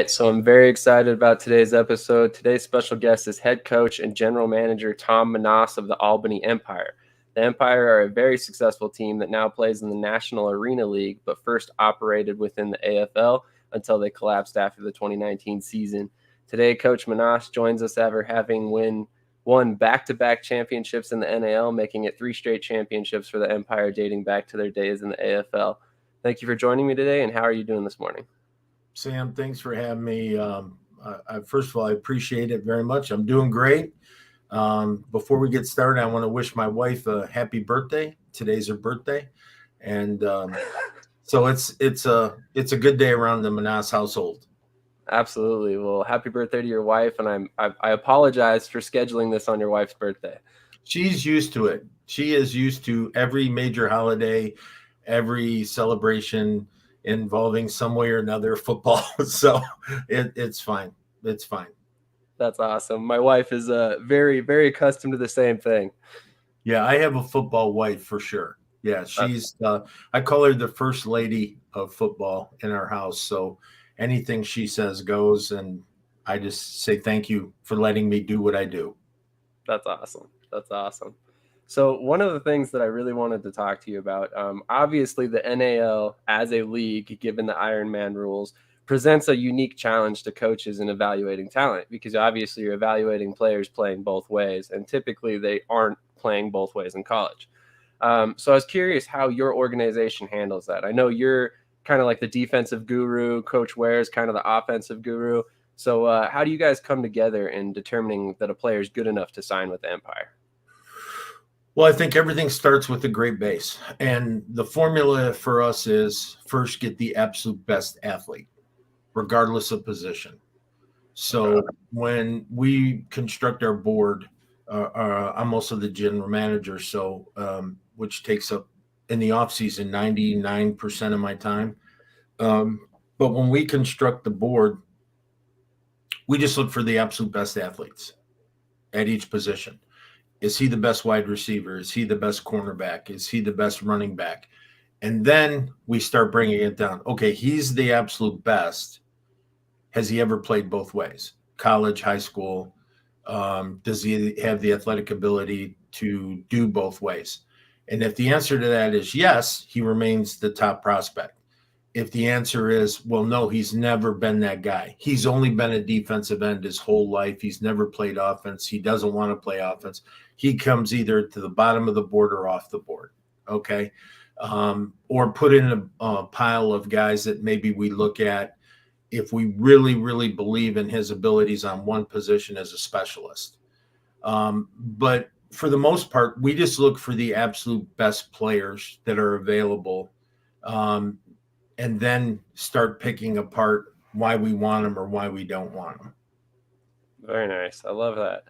right, so I'm very excited about today's episode. Today's special guest is head coach and general manager Tom Menas of the Albany Empire. The Empire are a very successful team that now plays in the National Arena League, but first operated within the AFL until they collapsed after the 2019 season. Today, Coach Menas joins us after having won back-to-back championships in the NAL, making it 3 straight championships for the Empire dating back to their days in the AFL. Thank you for joining me today, and how are you doing this morning? Sam, thanks for having me. First of all, I appreciate it very much. I'm doing great. Before we get started, I want to wish my wife a happy birthday. Today's her birthday, and so it's a good day around the Menas household. Absolutely. Well, happy birthday to your wife, and I apologize for scheduling this on your wife's birthday. She's used to it. She is used to every major holiday, every celebration involving some way or another football. So it's fine. It's fine. That's awesome. My wife is very, very accustomed to the same thing. Yeah, I have a football wife for sure. Yeah, she's I call her the first lady of football in our house. So anything she says goes, and I just say thank you for letting me do what I do. That's awesome. That's awesome. So one of the things that I really wanted to talk to you about, obviously the NAL as a league, given the Iron Man rules, presents a unique challenge to coaches in evaluating talent, because obviously you're evaluating players playing both ways, and typically they aren't playing both ways in college. So I was curious how your organization handles that. I know you're kind of like the defensive guru, Coach Ware is kind of the offensive guru. So how do you guys come together in determining that a player is good enough to sign with the Empire? Well, I think everything starts with a great base. And the formula for us is first get the absolute best athlete, regardless of position. So when we construct our board, I'm also the general manager, so which takes up in the off season 99% of my time. But when we construct the board, we just look for the absolute best athletes at each position. Is he the best wide receiver? Is he the best cornerback? Is he the best running back? And then we start bringing it down. Okay, he's the absolute best. Has he ever played both ways? College, high school? Does he have the athletic ability to do both ways? And if the answer to that is yes, he remains the top prospect. If the answer is, well, no, he's never been that guy. He's only been a defensive end his whole life. He's never played offense. He doesn't want to play offense. He comes either to the bottom of the board or off the board, okay? Or put in a pile of guys that maybe we look at if we really, really believe in his abilities on one position as a specialist. But for the most part, we just look for the absolute best players that are available, and then start picking apart why we want them or why we don't want them. Very nice. I love that.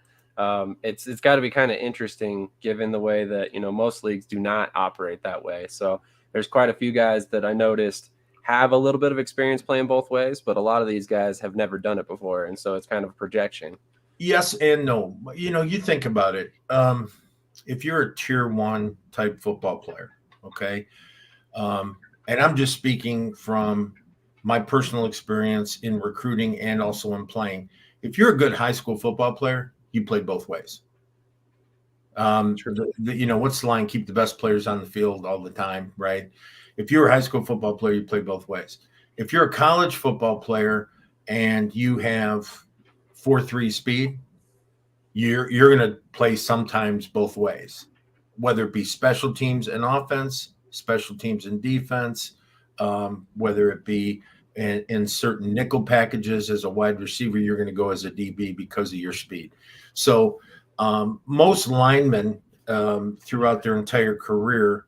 It's got to be kind of interesting given the way that, most leagues do not operate that way. So there's quite a few guys that I noticed have a little bit of experience playing both ways, but a lot of these guys have never done it before. And so it's kind of a projection. Yes and no. You think about it. If you're a tier 1 type football player, okay, and I'm just speaking from my personal experience in recruiting and also in playing. If you're a good high school football player, you play both ways. What's the line? Keep the best players on the field all the time, right? If you're a high school football player, you play both ways. If you're a college football player and you have 4.3 speed, you're going to play sometimes both ways, whether it be special teams and offense, special teams and defense, whether it be in certain nickel packages as a wide receiver, you're going to go as a DB because of your speed. So most linemen throughout their entire career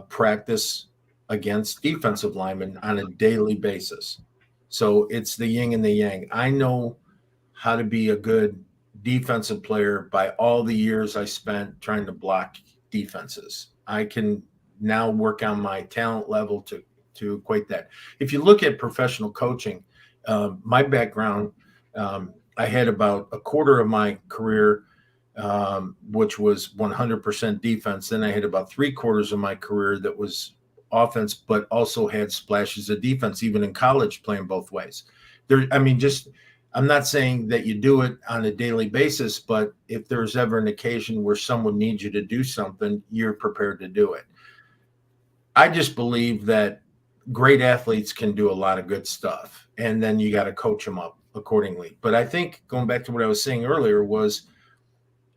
practice against defensive linemen on a daily basis. So it's the yin and the yang. I know how to be a good defensive player by all the years I spent trying to block defenses. I can now work on my talent level to equate that. If you look at professional coaching, my background, I had about a quarter of my career, which was 100% defense. Then I had about 3/4 of my career that was offense, but also had splashes of defense, even in college, playing both ways. I'm not saying that you do it on a daily basis, but if there's ever an occasion where someone needs you to do something, you're prepared to do it. I just believe that great athletes can do a lot of good stuff, and then you got to coach them up accordingly. But I think going back to what I was saying earlier was,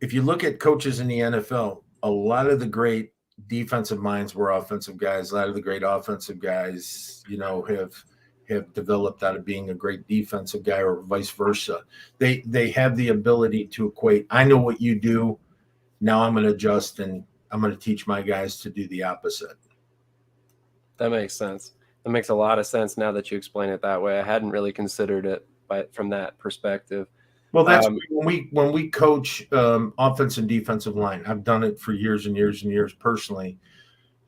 if you look at coaches in the NFL, a lot of the great defensive minds were offensive guys. A lot of the great offensive guys, have developed out of being a great defensive guy, or vice versa. They have the ability to equate. I know what you do. Now I'm going to adjust, and I'm going to teach my guys to do the opposite. That makes sense. That makes a lot of sense now that you explain it that way. I hadn't really considered it from that perspective. Well, that's when we coach offense and defensive line. I've done it for years and years and years personally.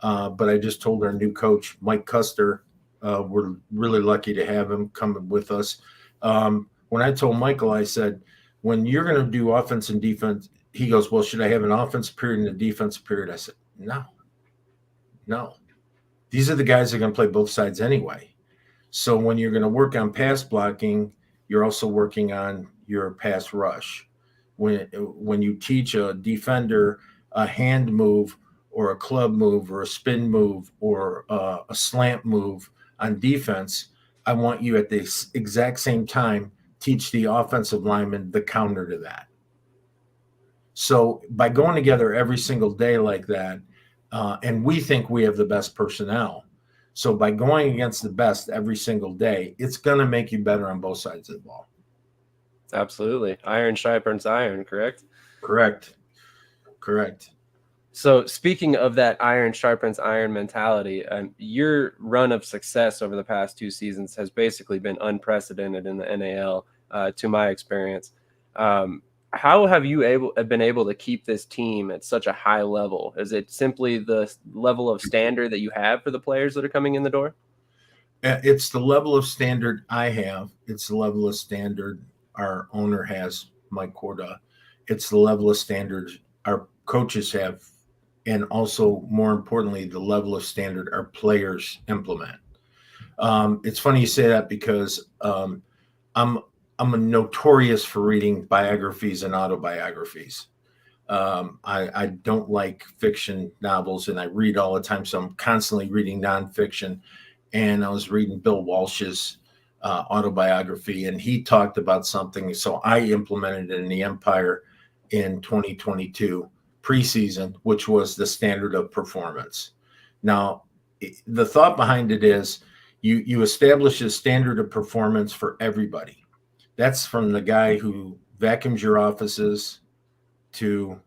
But I just told our new coach, Mike Custer, we're really lucky to have him coming with us. When I told Michael, I said, when you're going to do offense and defense, he goes, well, should I have an offensive period and a defensive period? I said, no. These are the guys that are going to play both sides anyway. So when you're going to work on pass blocking, you're also working on your pass rush. When you teach a defender a hand move or a club move or a spin move or a slant move on defense, I want you at the exact same time teach the offensive lineman the counter to that. So by going together every single day like that, and we think we have the best personnel. So by going against the best every single day, it's going to make you better on both sides of the ball. Absolutely. Iron sharpens iron, correct? Correct. So speaking of that iron sharpens iron mentality, your run of success over the past 2 seasons has basically been unprecedented in the NAL, to my experience. How have you been able to keep this team at such a high level? Is it simply the level of standard that you have for the players that are coming in the door? It's the level of standard I have. It's the level of standard our owner has, Mike Corda. It's the level of standard our coaches have, and also, more importantly, the level of standard our players implement. It's funny you say that because I'm notorious for reading biographies and autobiographies. I don't like fiction novels, and I read all the time, so I'm constantly reading nonfiction. And I was reading Bill Walsh's autobiography, and he talked about something. So I implemented it in the Empire in 2022 preseason, which was the standard of performance. Now, the thought behind it is you establish a standard of performance for everybody. That's from the guy who vacuums your offices to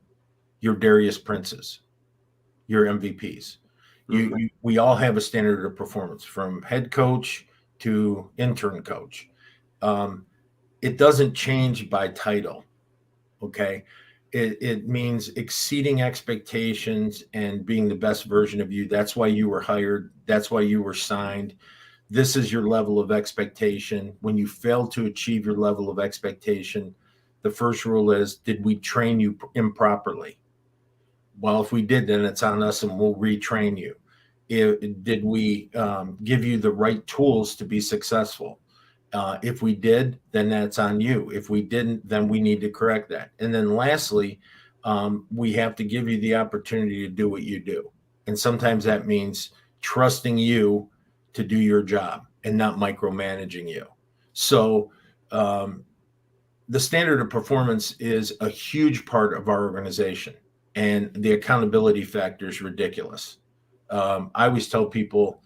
your Darius Princes, your MVPs. We all have a standard of performance, from head coach to intern coach. It doesn't change by title. Okay. It means exceeding expectations and being the best version of you. That's why you were hired. That's why you were signed. This is your level of expectation. When you fail to achieve your level of expectation, the first rule is, did we train you improperly? Well, if we did, then it's on us, and we'll retrain you. Did we give you the right tools to be successful? If we did, then that's on you. If we didn't, then we need to correct that. And then lastly, we have to give you the opportunity to do what you do. And sometimes that means trusting you to do your job and not micromanaging you. So the standard of performance is a huge part of our organization, and the accountability factor is ridiculous. I always tell people,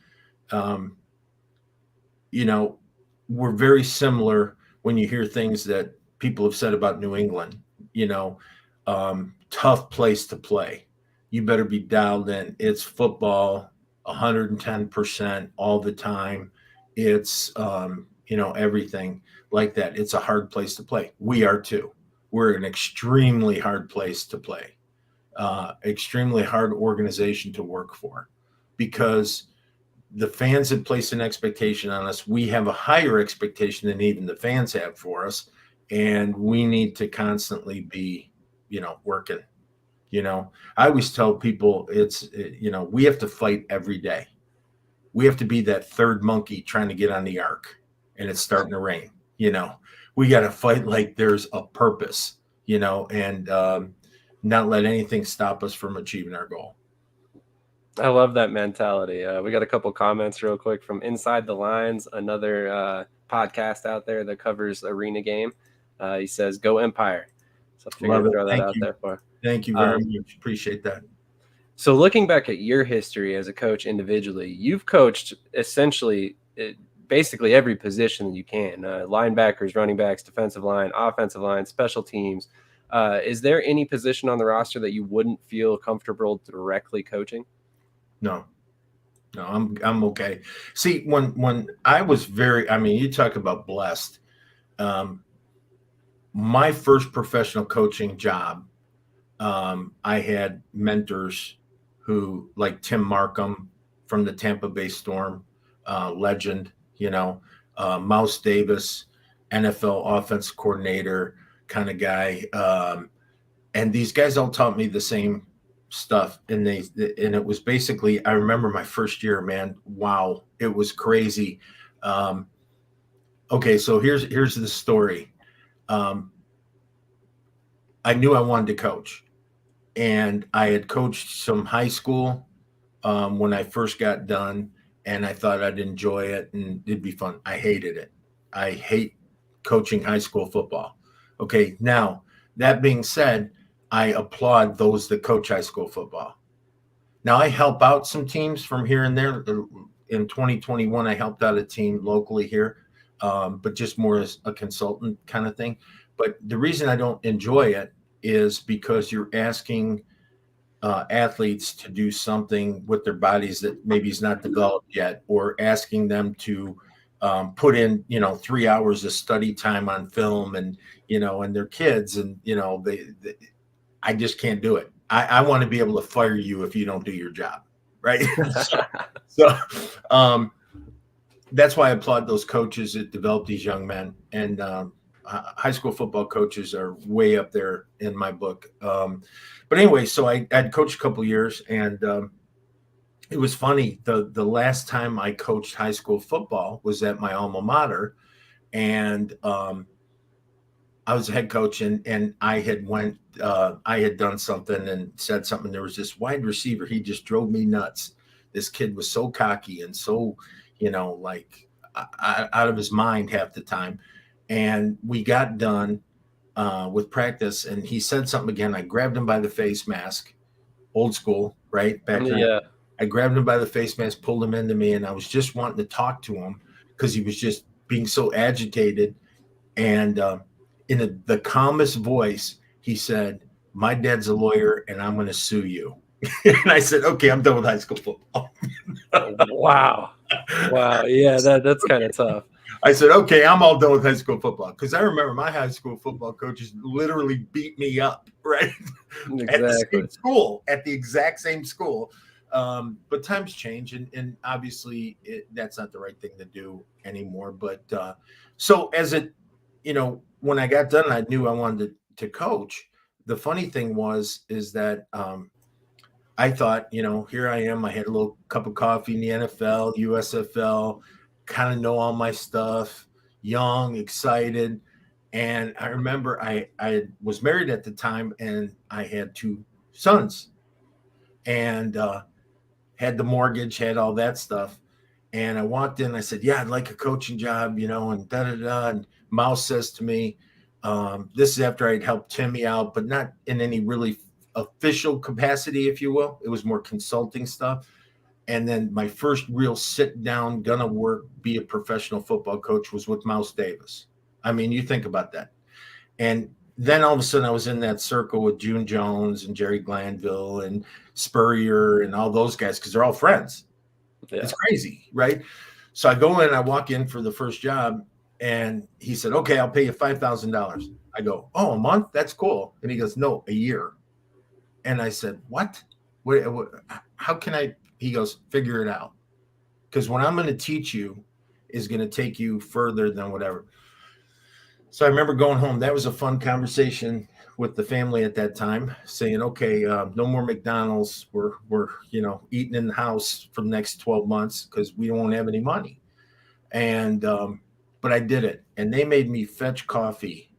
we're very similar when you hear things that people have said about New England, tough place to play. You better be dialed in. It's football, 110% all the time. It's, everything like that. It's a hard place to play. We are too. We're an extremely hard place to play, extremely hard organization to work for, because the fans have placed an expectation on us. We have a higher expectation than even the fans have for us. And we need to constantly be, working. I always tell people we have to fight every day. We have to be that third monkey trying to get on the ark, and it's starting to rain. We got to fight like there's a purpose, and not let anything stop us from achieving our goal. I love that mentality. We got a couple comments real quick from Inside the Lines, another podcast out there that covers arena game. He says, "Go Empire." So I figured to throw that out there for. Thank you very much. Appreciate that. So looking back at your history as a coach individually, you've coached essentially basically every position you can: linebackers, running backs, defensive line, offensive line, special teams. Is there any position on the roster that you wouldn't feel comfortable directly coaching? No, I'm okay. See, when I was you talk about blessed. My first professional coaching job, I had mentors who, like Tim Markham from the Tampa Bay Storm, legend, Mouse Davis, NFL offense coordinator kind of guy. And these guys all taught me the same stuff. And it was basically, I remember my first year, man, wow, it was crazy. Okay, so here's the story. I knew I wanted to coach, and I had coached some high school when I first got done, and I thought I'd enjoy it and it'd be fun. I hated it. I hate coaching high school football. Okay, now that being said, I applaud those that coach high school football. Now I help out some teams from here and there. In 2021, I helped out a team locally here, but just more as a consultant kind of thing. But the reason I don't enjoy it is because you're asking athletes to do something with their bodies that maybe is not developed yet, or asking them to put in, 3 hours of study time on film, and, and their kids, and, I just can't do it. I want to be able to fire you if you don't do your job. Right. so that's why I applaud those coaches that develop these young men. And high school football coaches are way up there in my book. But anyway, so I'd coached a couple years, and it was funny. The last time I coached high school football was at my alma mater, and I was a head coach, and I had done something and said something. There was this wide receiver. He just drove me nuts. This kid was so cocky and so, like out of his mind half the time. And we got done with practice, and he said something again. I grabbed him by the face mask, old school, right? Back then. Yeah. I grabbed him by the face mask, pulled him into me, and I was just wanting to talk to him because he was just being so agitated. And in the calmest voice, he said, "My dad's a lawyer, and I'm going to sue you." And I said, "Okay, I'm done with high school football." Wow. Yeah, that's kind of tough. I said, "Okay, I'm all done with high school football," because I remember my high school football coaches literally beat me up, right? Exactly. At the exact same school. But times change, and obviously that's not the right thing to do anymore. But so as it, when I got done, I knew I wanted to coach. The funny thing is that I thought, here I am. I had a little cup of coffee in the NFL, USFL, kind of know all my stuff, young, excited. And I remember I was married at the time, and I had 2 sons, and had the mortgage, had all that stuff. And I walked in, I said, "Yeah, I'd like a coaching job, and da-da-da." And Mouse says to me, this is after I'd helped Timmy out, but not in any really official capacity, if you will. It was more consulting stuff. And then my first real sit down, gonna work, be a professional football coach was with Mouse Davis. I mean, you think about that. And then all of a sudden I was in that circle with June Jones and Jerry Glanville and Spurrier and all those guys, because they're all friends. Yeah. It's crazy, right? So I go in, I walk in for the first job, and he said, "Okay, I'll pay you $5,000. I go, "Oh, a month? That's cool." And he goes, "No, a year." And I said, "What? What how can I?" He goes, "Figure it out. Because what I'm going to teach you is going to take you further than whatever." So I remember going home. That was a fun conversation with the family at that time, saying, "Okay, no more McDonald's. We're eating in the house for the next 12 months because we won't have any money." And but I did it. And they made me fetch coffee,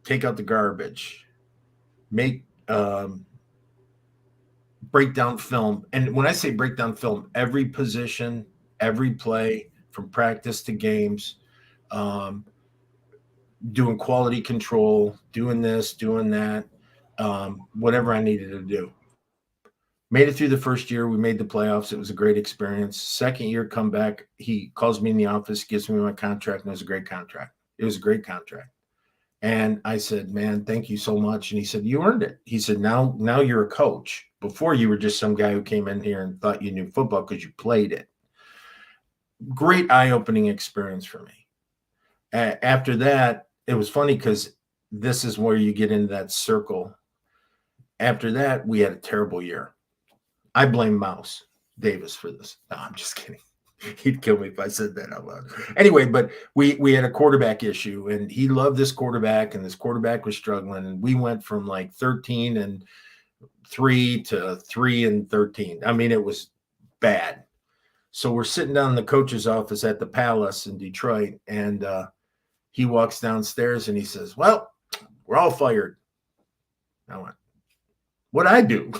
take out the garbage, make breakdown film. And when I say breakdown film, every position, every play from practice to games, um, doing quality control, doing this, doing that, whatever I needed to do. Made it through the first year. We made the playoffs. It was a great experience. Second year, come back. He calls me in the office, gives me my contract, and it was a great contract. It was a great contract. And I said, man, thank you so much. And he said, you earned it. He said, now you're a coach. Before you were just some guy who came in here and thought you knew football because you played it. Great eye-opening experience for me. After that, it was funny because this is where you get into that circle. After that, we had a terrible year. I blame Mouse Davis for this. No, I'm just kidding. He'd kill me if I said that out loud. Anyway, but we had a quarterback issue, and he loved this quarterback, and this quarterback was struggling. And we went from like 13-3 to 3-13. I mean, it was bad. So we're sitting down in the coach's office at the Palace in Detroit, and he walks downstairs and he says, well, we're all fired. I went, what'd I do?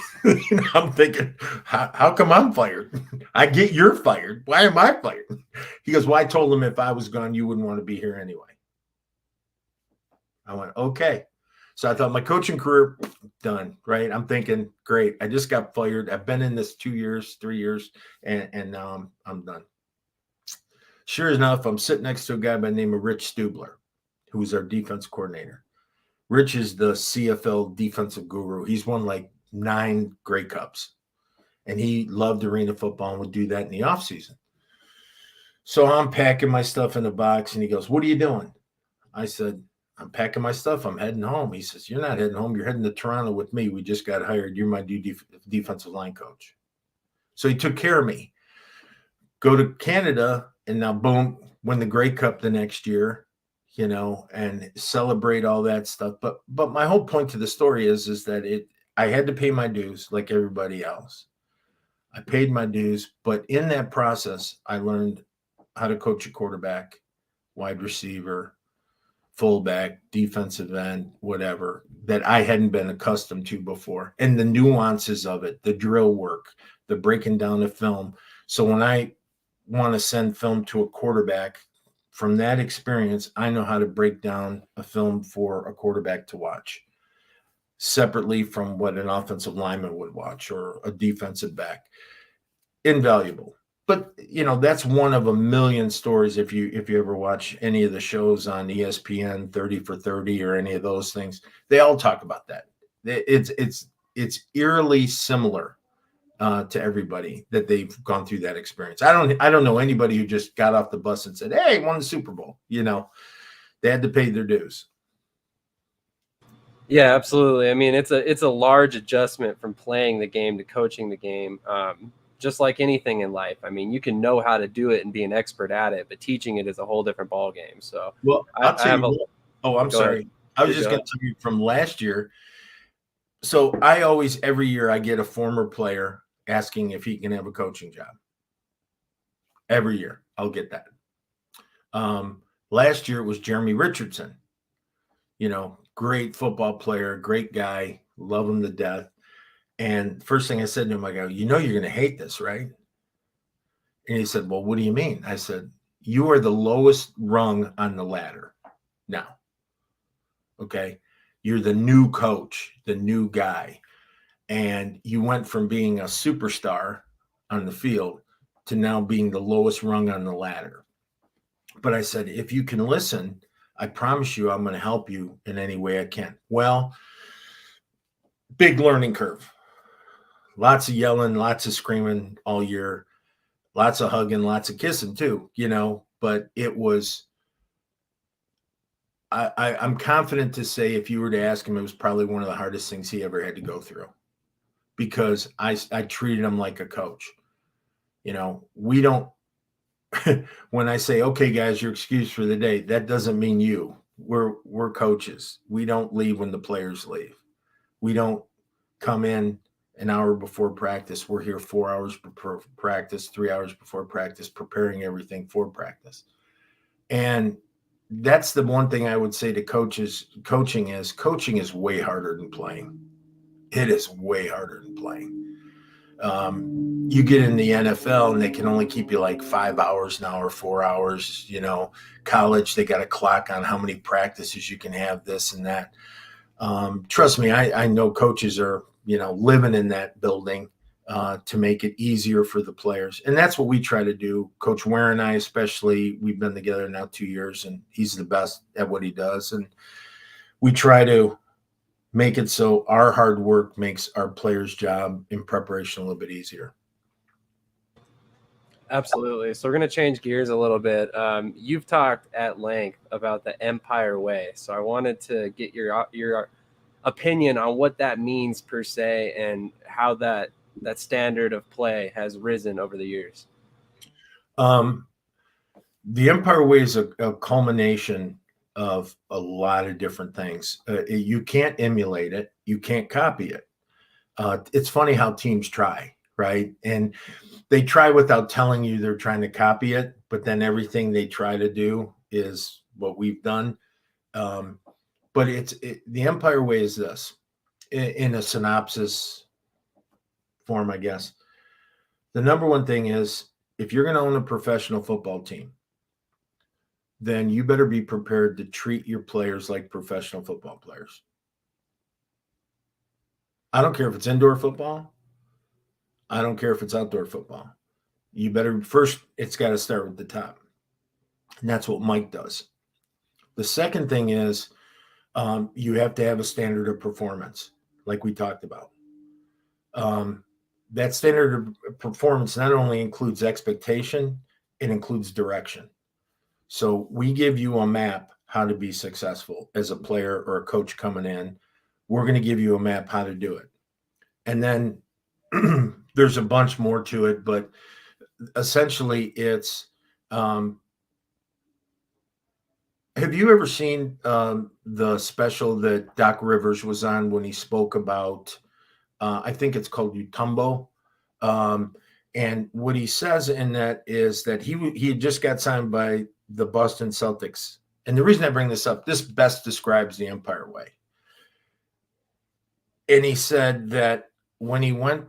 I'm thinking, how come I'm fired? I get you're fired. Why am I fired? He goes, well, I told him if I was gone, you wouldn't want to be here anyway. I went, okay. So I thought my coaching career done, right? I'm thinking, great. I just got fired. I've been in this 2 years, 3 years, and now I'm done. Sure enough, I'm sitting next to a guy by the name of Rich Stubler, who's our defense coordinator. Rich is the CFL defensive guru. He's won like 9 Grey Cups, and he loved arena football and would do that in the offseason. So I'm packing my stuff in a box, and he goes, what are you doing? I said, I'm packing my stuff. I'm heading home. He says, you're not heading home. You're heading to Toronto with me. We just got hired. You're my new defensive line coach. So he took care of me. Go to Canada, and now, boom, win the Grey Cup the next year, and celebrate all that stuff. But my whole point to the story is that I had to pay my dues like everybody else. I paid my dues, but in that process, I learned how to coach a quarterback, wide receiver, fullback, defensive end, whatever, that I hadn't been accustomed to before. And the nuances of it, the drill work, the breaking down the film. So when I want to send film to a quarterback, from that experience, I know how to break down a film for a quarterback to watch separately from what an offensive lineman would watch or a defensive back. Invaluable. But that's one of a million stories. If you ever watch any of the shows on ESPN, 30 for 30 or any of those things, they all talk about that. It's eerily similar to everybody that they've gone through that experience. I don't know anybody who just got off the bus and said, hey, won the Super Bowl. They had to pay their dues. Yeah, absolutely. I mean, it's a large adjustment from playing the game to coaching the game. Just like anything in life. I mean, you can know how to do it and be an expert at it, but teaching it is a whole different ball game. So, well, I'll tell you. I'm sorry. Ahead. I was just going to tell you from last year. So every year I get a former player asking if he can have a coaching job. Every year I'll get that. Last year it was Jeremy Richardson. Great football player, great guy, love him to death. And first thing I said to him, I go, you're going to hate this, right? And he said, well, what do you mean? I said, you are the lowest rung on the ladder now. Okay. You're the new coach, the new guy. And you went from being a superstar on the field to now being the lowest rung on the ladder. But I said, if you can listen, I promise you I'm going to help you in any way I can. Well, big learning curve. Lots of yelling, lots of screaming all year, lots of hugging, lots of kissing too, but it was, I'm confident to say if you were to ask him, it was probably one of the hardest things he ever had to go through because I treated him like a coach. We don't, when I say, okay, guys, you're excused for the day, that doesn't mean you. We're coaches. We don't leave when the players leave. We don't come in an hour before practice. We're here 4 hours before practice, 3 hours before practice, preparing everything for practice. And that's the one thing I would say to coaches. Coaching is way harder than playing. It is way harder than playing. You get in the NFL and they can only keep you like 5 hours now or 4 hours. College, they got a clock on how many practices you can have, this and that. Trust me, I know coaches are, living in that building to make it easier for the players. And that's what we try to do. Coach Ware and I, especially, we've been together now 2 years, and he's the best at what he does. And we try to make it so our hard work makes our players' job in preparation a little bit easier. Absolutely. So we're going to change gears a little bit. You've talked at length about the Empire Way. So I wanted to get your opinion on what that means per se, and how that standard of play has risen over the years. The Empire Way is a culmination of a lot of different things. You can't emulate it. You can't copy it. It's funny how teams try, right? And they try without telling you they're trying to copy it, but then everything they try to do is what we've done. But the Empire Way is this, in a synopsis form, I guess. The number one thing is, if you're going to own a professional football team, then you better be prepared to treat your players like professional football players. I don't care if it's indoor football. I don't care if it's outdoor football. You better first, it's got to start with the top. And that's what Mike does. The second thing is, you have to have a standard of performance, like we talked about. That standard of performance not only includes expectation, it includes direction. So we give you a map how to be successful as a player or a coach coming in. We're going to give you a map how to do it. And then there's a bunch more to it, but essentially it's, have you ever seen the special that Doc Rivers was on when he spoke about, I think it's called Utumbo. And what he says in that is that he had just got signed by the Boston Celtics. And the reason I bring this up, this best describes the Empire Way. And he said that when he went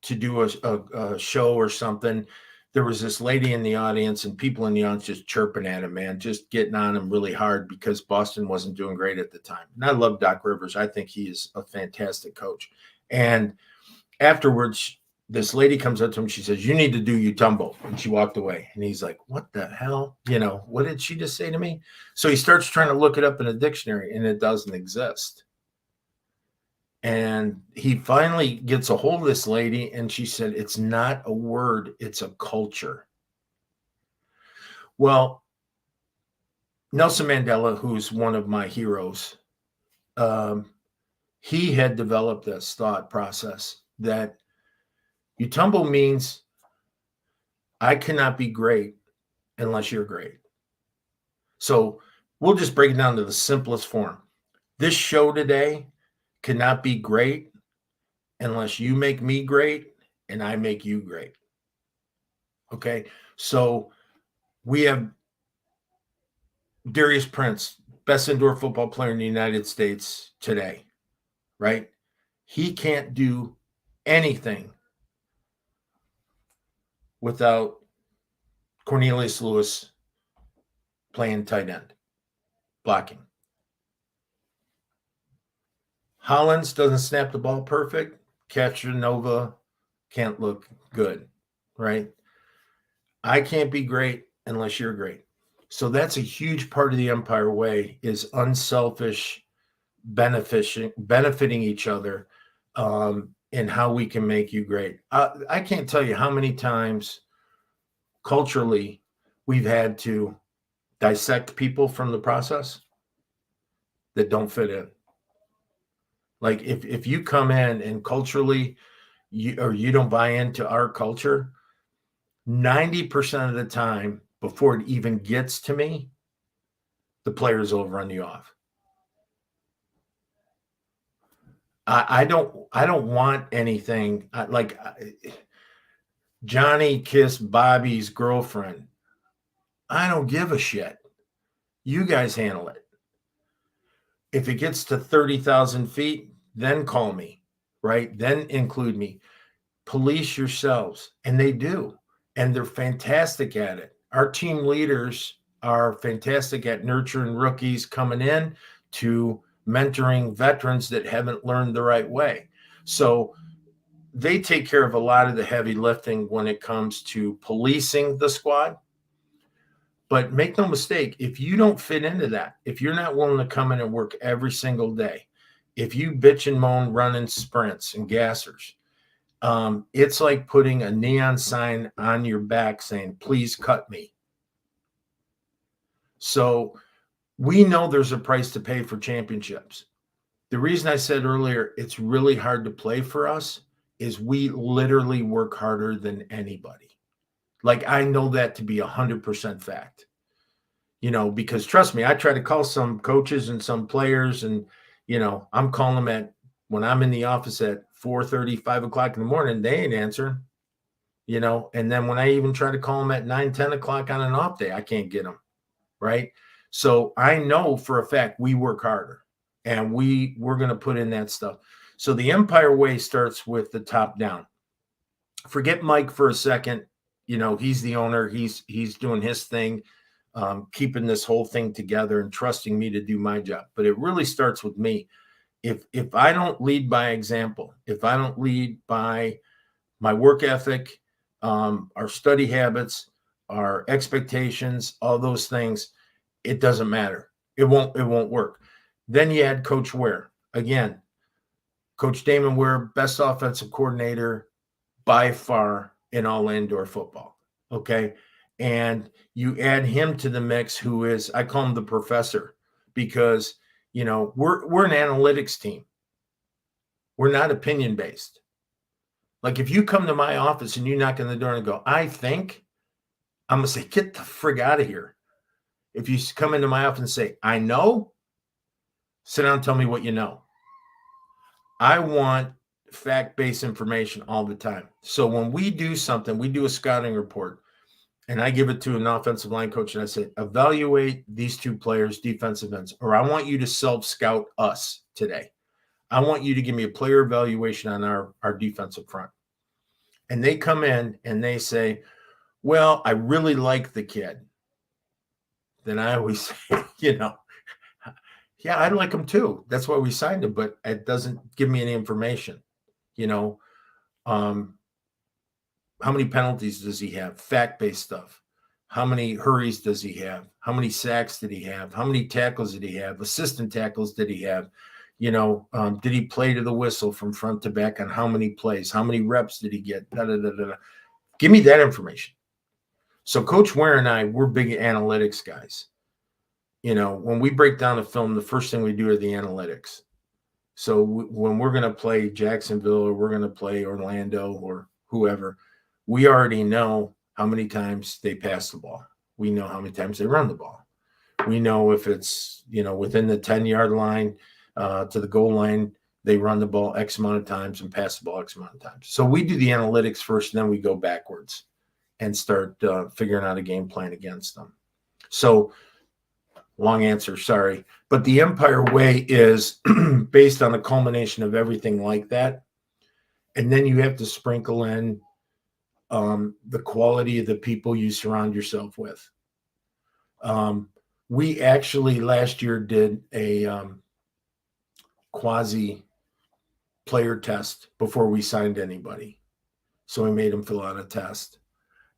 to do a show or something, there was this lady in the audience and people in the audience just chirping at him, man, just getting on him really hard because Boston wasn't doing great at the time. And I love Doc Rivers. I think he is a fantastic coach. And afterwards, this lady comes up to him. She says, "You need to do Utumbo." And she walked away. And he's like, "What the hell? What did she just say to me?" So he starts trying to look it up in a dictionary, and it doesn't exist. And he finally gets a hold of this lady, and she said, "It's not a word, it's a culture." Well, Nelson Mandela, who's one of my heroes, he had developed this thought process that Utumbo means I cannot be great unless you're great. So we'll just break it down to the simplest form. This show today cannot be great unless you make me great and I make you great. Okay, so we have Darius Prince, best indoor football player in the United States today, right? He can't do anything without Cornelius Lewis playing tight end, blocking. Hollins doesn't snap the ball perfect. Nova can't look good, right? I can't be great unless you're great. So that's a huge part of the Empire Way, is unselfish, benefiting each other, and how we can make you great. I can't tell you how many times culturally we've had to dissect people from the process that don't fit in. Like if you come in and culturally you don't buy into our culture, 90% of the time before it even gets to me, the players will run you off. I don't want anything like Johnny kissed Bobby's girlfriend. I don't give a shit. You guys handle it. If it gets to 30,000 feet, then call me, right? Then include me. Police yourselves. And they do. And they're fantastic at it. Our team leaders are fantastic at nurturing rookies coming in to mentoring veterans that haven't learned the right way. So they take care of a lot of the heavy lifting when it comes to policing the squad. But make no mistake, if you don't fit into that, if you're not willing to come in and work every single day, if you bitch and moan running sprints and gassers, it's like putting a neon sign on your back saying, please cut me. So we know there's a price to pay for championships. The reason I said earlier it's really hard to play for us is we literally work harder than anybody. Like, I know that to be 100% fact. Because trust me, I try to call some coaches and some players, and, I'm calling them when I'm in the office at 4:30, 5 o'clock in the morning, they ain't answering, and then when I even try to call them at 9, 10 o'clock on an off day, I can't get them. Right. So I know for a fact we work harder, and we're going to put in that stuff. So the Empire way starts with the top down. Forget Mike for a second. He's the owner. He's doing his thing. Keeping this whole thing together and trusting me to do my job. But it really starts with me. If I don't lead by example, if I don't lead by my work ethic, our study habits, our expectations, all those things, it doesn't matter. It won't work. Then you add Coach Ware. Again, Coach Damon Ware, best offensive coordinator by far in all indoor football. Okay. And you add him to the mix, who is, I call him the professor, because, we're an analytics team. We're not opinion based. Like, if you come to my office and you knock on the door and go, I think, I'm going to say, get the frig out of here. If you come into my office and say, I know, sit down and tell me what you know. I want fact-based information all the time. So when we do something, we do a scouting report, and I give it to an offensive line coach, and I say, evaluate these two players' defensive ends, or I want you to self-scout us today. I want you to give me a player evaluation on our defensive front. And they come in and they say, well, I really like the kid. Then I always say, yeah, I like him too. That's why we signed him, but it doesn't give me any information. How many penalties does he have? Fact-based stuff. How many hurries does he have? How many sacks did he have? How many tackles did he have? Assistant tackles did he have? Did he play to the whistle from front to back on how many plays? How many reps did he get? Give me that information. So Coach Ware and I, we're big analytics guys. When we break down a film, the first thing we do are the analytics. So when we're going to play Jacksonville, or we're going to play Orlando, or whoever, we already know how many times they pass the ball. We know how many times they run the ball. We know if it's, within the 10-yard line to the goal line, they run the ball X amount of times and pass the ball X amount of times. So we do the analytics first, and then we go backwards and start figuring out a game plan against them. So long answer, sorry. But the Empire way is based on a culmination of everything like that. And then you have to sprinkle in the quality of the people you surround yourself with. We actually last year did a quasi player test before we signed anybody. So we made them fill out a test,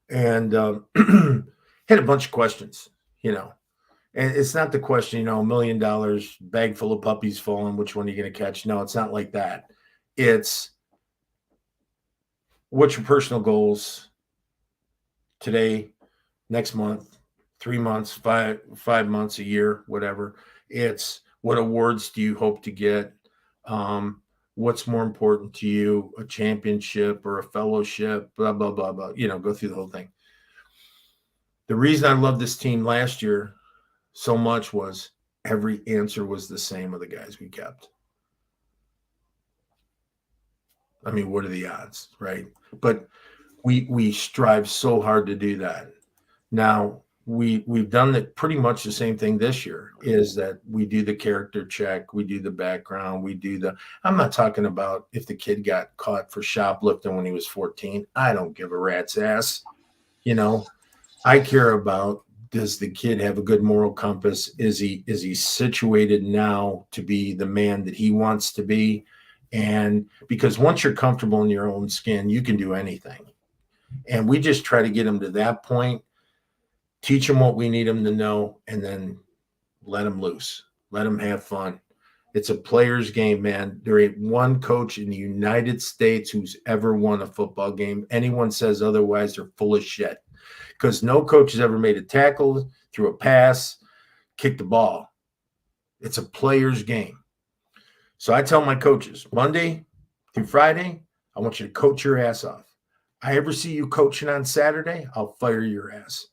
and had a bunch of questions, and it's not the question, $1 million, bag full of puppies falling, which one are you going to catch? No, it's not like that. It's, what's your personal goals today, next month, 3 months, 5 months, a year, whatever. It's, what awards do you hope to get? What's more important to you, a championship or a fellowship, blah, blah, blah, blah, go through the whole thing. The reason I loved this team last year so much was every answer was the same of the guys we kept. I mean, what are the odds, right? But we strive so hard to do that. Now, we've done pretty much the same thing this year, is that we do the character check, we do the background, I'm not talking about if the kid got caught for shoplifting when he was 14. I don't give a rat's ass. I care about, does the kid have a good moral compass? Is he situated now to be the man that he wants to be? And because once you're comfortable in your own skin, you can do anything. And we just try to get him to that point, teach him what we need him to know, and then let him loose. Let him have fun. It's a player's game, man. There ain't one coach in the United States who's ever won a football game. Anyone says otherwise, they're full of shit. Because no coach has ever made a tackle, threw a pass, kicked the ball. It's a player's game. So I tell my coaches, Monday through Friday, I want you to coach your ass off. I ever see you coaching on Saturday, I'll fire your ass.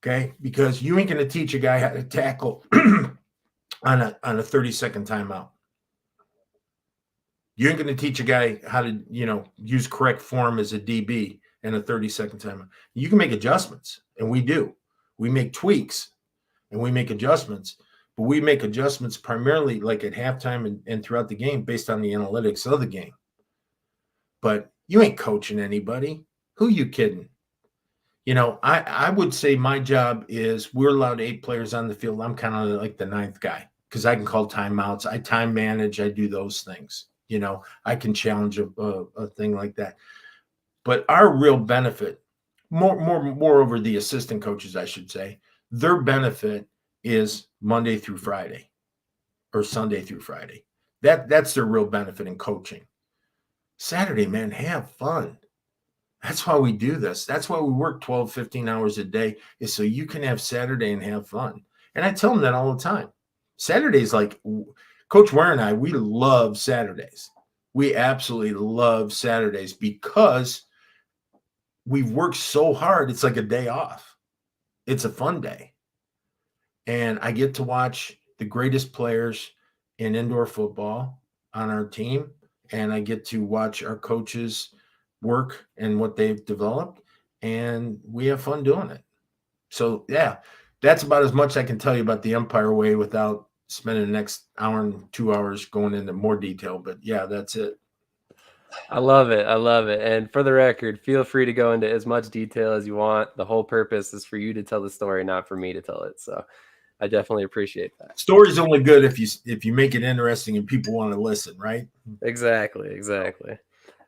Okay? Because you ain't going to teach a guy how to tackle on a 30-second timeout. You ain't going to teach a guy how to, use correct form as a DB in a 30-second timeout. You can make adjustments, and we do. We make tweaks, and we make adjustments. But we make adjustments primarily like at halftime and throughout the game based on the analytics of the game. But you ain't coaching anybody. Who you kidding? I would say my job is, we're allowed 8 players on the field. I'm kind of like the 9th guy because I can call timeouts. I time manage. I do those things. I can challenge a thing like that. But our real benefit, moreover, the assistant coaches, I should say, their benefit is Monday through Friday or Sunday through Friday. That's their real benefit in coaching. Saturday, man, have fun. That's why we do this. That's why we work 12, 15 hours a day, is so you can have Saturday and have fun. And I tell them that all the time. Saturdays, like Coach Ware and I, we love Saturdays. We absolutely love Saturdays because we've worked so hard. It's like a day off. It's a fun day. And I get to watch the greatest players in indoor football on our team. And I get to watch our coaches work and what they've developed. And we have fun doing it. So, yeah, that's about as much I can tell you about the Empire Way without spending the next hour and 2 hours going into more detail. But, yeah, that's it. I love it. I love it. And for the record, feel free to go into as much detail as you want. The whole purpose is for you to tell the story, not for me to tell it. So I definitely appreciate that. Story's only good if you make it interesting and people want to listen, right? Exactly.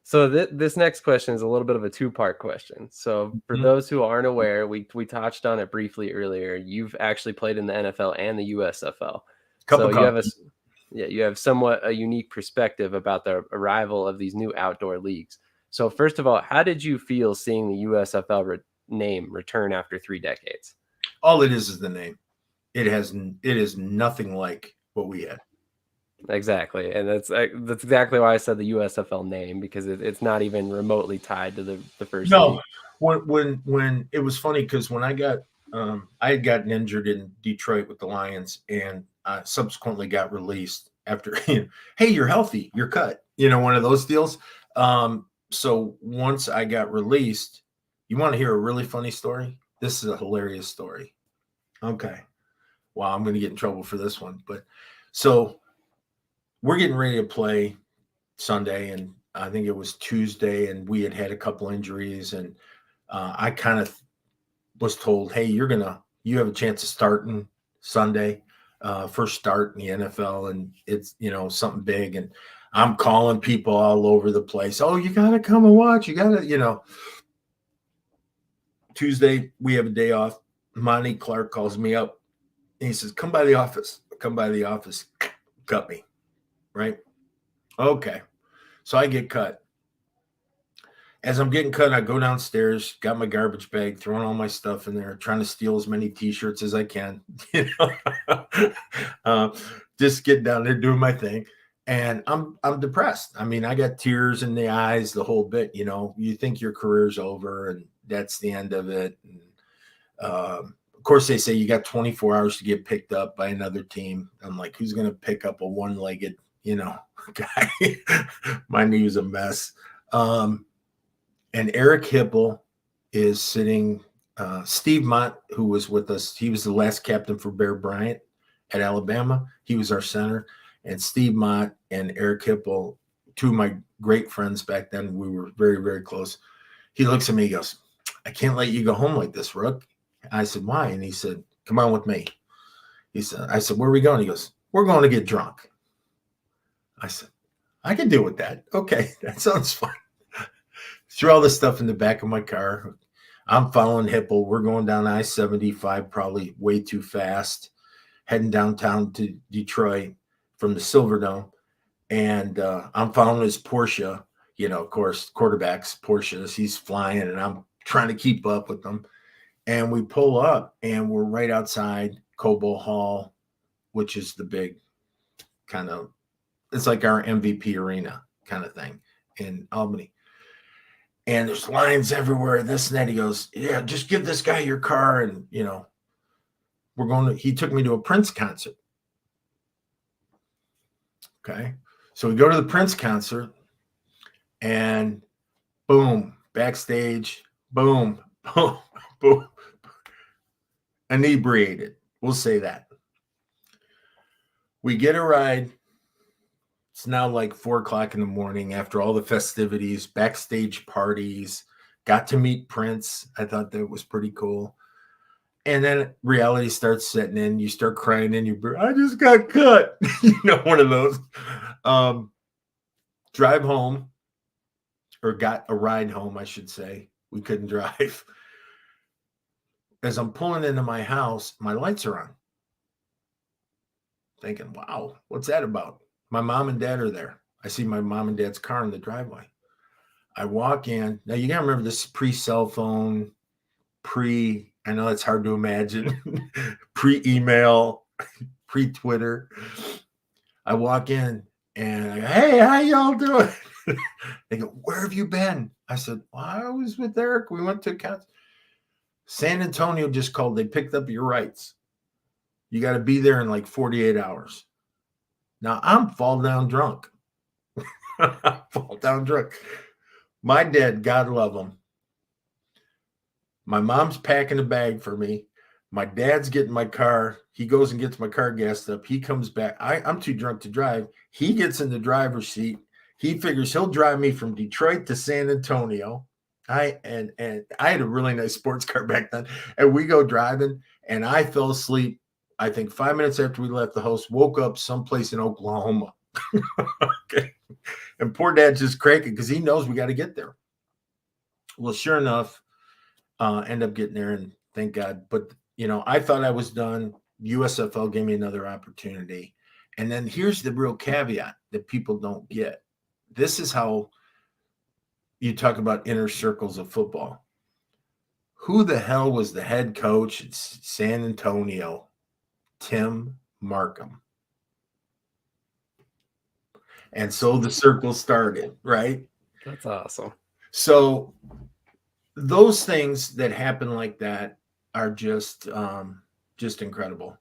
So this next question is a little bit of a 2-part question. So for those who aren't aware, we touched on it briefly earlier. You've actually played in the NFL and the USFL. You have somewhat a unique perspective about the arrival of these new outdoor leagues. So first of all, how did you feel seeing the USFL name return after 3 decades? All it is the name. It is nothing like what we had. Exactly. And that's exactly why I said the USFL name, because it's not even remotely tied to the first league. When it was funny, because when I had gotten injured in Detroit with the Lions, and subsequently got released after, hey, you're healthy, you're cut, one of those deals. So once I got released, you want to hear a really funny story? This is a hilarious story. Okay. Wow, I'm going to get in trouble for this one. But so we're getting ready to play Sunday, and I think it was Tuesday, and we had a couple injuries, and I kind of was told, hey, you have a chance of starting Sunday, first start in the NFL, and it's, something big. And I'm calling people all over the place. Oh, you got to come and watch. You got to, Tuesday, we have a day off. Monty Clark calls me up. And he says, come by the office. Cut me. Right? Okay. So I get cut. As I'm getting cut, I go downstairs, got my garbage bag, throwing all my stuff in there, trying to steal as many T-shirts as I can. Just getting down there, doing my thing. And I'm depressed. I mean, I got tears in the eyes, the whole bit. You think your career's over, and that's the end of it. And, of course, they say you got 24 hours to get picked up by another team. I'm like, who's going to pick up a one-legged, guy? My knee was a mess. And Eric Hipple is sitting Steve Mott, who was with us, he was the last captain for Bear Bryant at Alabama. He was our center. And Steve Mott and Eric Hipple, two of my great friends back then, we were very, very close. He looks at me, he goes, I can't let you go home like this, Rook. I said, why? And he said, come on with me. I said, where are we going? He goes, we're going to get drunk. I said, I can deal with that. Okay, that sounds fun. Threw all this stuff in the back of my car. I'm following Hipple. We're going down I-75, probably way too fast, heading downtown to Detroit from the Silverdome. And I'm following his Porsche, of course, quarterbacks, Porsches. He's flying, and I'm trying to keep up with them. And we pull up, and we're right outside Cobo Hall, which is the big kind of, it's like our MVP arena kind of thing in Albany. And there's lines everywhere, this and that. He goes, yeah, just give this guy your car. And, he took me to a Prince concert. Okay. So we go to the Prince concert and boom, backstage, boom, boom, boom. Inebriated. We'll say that. We get a ride. It's now like 4:00 in the morning after all the festivities, backstage parties, got to meet Prince. I thought that was pretty cool. And then reality starts setting in. You start crying in your, I just got cut. One of those. Drive home, or got a ride home, I should say. We couldn't drive. As I'm pulling into my house, my lights are on. Thinking, wow, what's that about? My mom and dad are there. I see my mom and dad's car in the driveway. I walk in. Now, you got to remember, this pre-cell phone, I know it's hard to imagine, pre-email, pre-Twitter. I walk in and I go, hey, how y'all doing? They go, where have you been? I said, well, I was with Eric. We went to a concert. San Antonio just called. They picked up your rights. You got to be there in like 48 hours. Now, I'm fall down drunk. My dad, God love him. My mom's packing a bag for me. My dad's getting my car. He goes and gets my car gassed up. He comes back. I'm too drunk to drive. He gets in the driver's seat. He figures he'll drive me from Detroit to San Antonio. And I had a really nice sports car back then. And we go driving, and I fell asleep. I think 5 minutes after we left the house, woke up someplace in Oklahoma. Okay. And poor dad's just cranking because he knows we got to get there. Well, sure enough, end up getting there, and thank God. But, I thought I was done. USFL gave me another opportunity. And then here's the real caveat that people don't get. This is how you talk about inner circles of football. Who the hell was the head coach at San Antonio? Tim Markham. And so the circle started, right? That's awesome. So those things that happen like that are just incredible,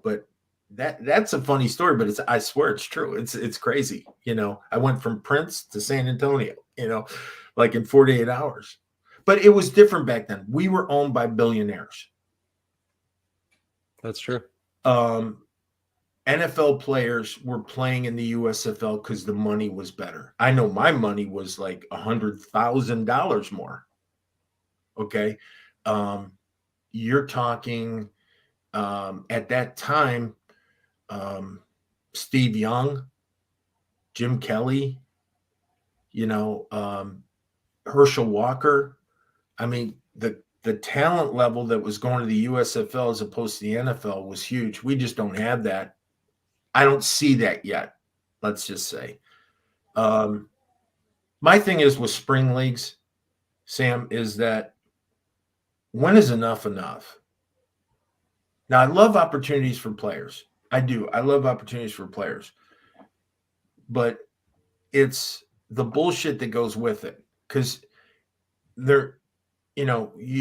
but that's a funny story, but I swear it's true. It's crazy. I went from Prince to San Antonio, like in 48 hours, but it was different back then. We were owned by billionaires. That's true. NFL players were playing in the USFL because the money was better. I know my money was like $100,000 more. Okay. You're talking at that time, Steve Young, Jim Kelly, Herschel Walker. I mean, the talent level that was going to the USFL as opposed to the NFL was huge. We just don't have that. I don't see that yet, let's just say. My thing is with spring leagues, Sam, is that when is enough enough? Now, I love opportunities for players. I do. I love opportunities for players. But it's the bullshit that goes with it. Because you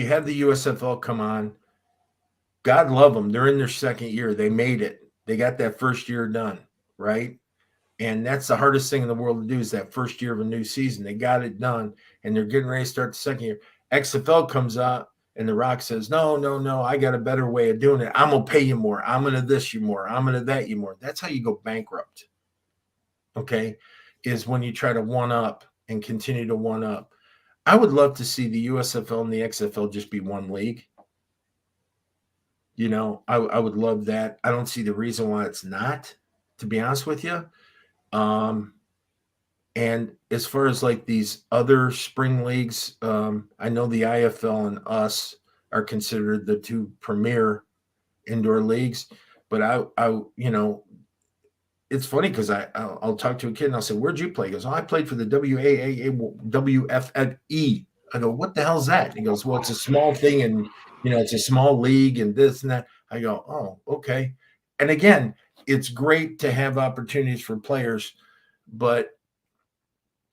have the USFL come on. God love them. They're in their second year. They made it. They got that first year done, right? And that's the hardest thing in the world to do, is that first year of a new season. They got it done, and they're getting ready to start the second year. XFL comes out, And The Rock says, no, I got a better way of doing it. I'm going to pay you more. I'm going to this you more. I'm going to that you more. That's how you go bankrupt. Okay. Is when you try to one up and continue to one up. I would love to see the USFL and the XFL just be one league. I would love that. I don't see the reason why it's not, to be honest with you. And as far as like these other spring leagues, I know the IFL and US are considered the two premier indoor leagues, but it's funny because I'll talk to a kid and I'll say, "Where'd you play?" He goes, "Oh, I played for the WFFE." I go, "What the hell's that?" He goes, "Well, it's a small thing, and it's a small league, and this and that." I go, "Oh, okay." And again, it's great to have opportunities for players, but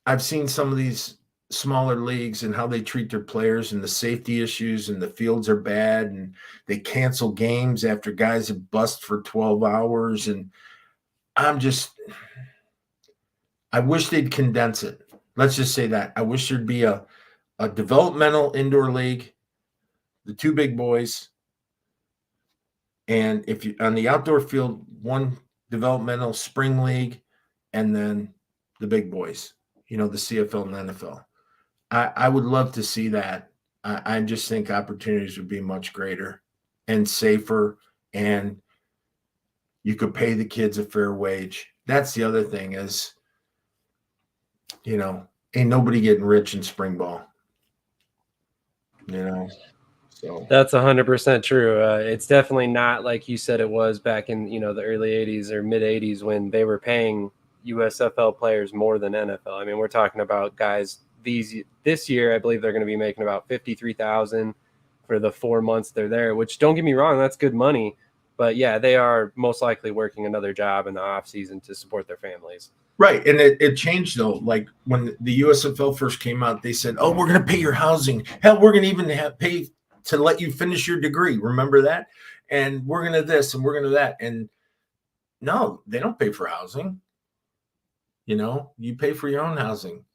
I've seen some of these smaller leagues and how they treat their players and the safety issues, and the fields are bad, and they cancel games after guys have bust for 12 hours. And I wish they'd condense it. Let's just say that. I wish there'd be a developmental indoor league, the two big boys, and if you on the outdoor field, one developmental spring league, and then the big boys, the CFL and NFL. I would love to see that. I just think opportunities would be much greater and safer, and you could pay the kids a fair wage. That's the other thing is, ain't nobody getting rich in spring ball. So That's 100% true. It's definitely not like you said it was back in the early 80s or mid 80s when they were paying USFL players more than NFL. I mean, we're talking about guys this year. I believe they're going to be making about $53,000 for the 4 months they're there. Which, don't get me wrong, that's good money. But yeah, they are most likely working another job in the off season to support their families. Right. And it changed, though. Like when the USFL first came out, they said, "Oh, we're going to pay your housing. Hell, we're going to even pay to let you finish your degree." Remember that? And we're going to this and we're going to that. And no, they don't pay for housing. You pay for your own housing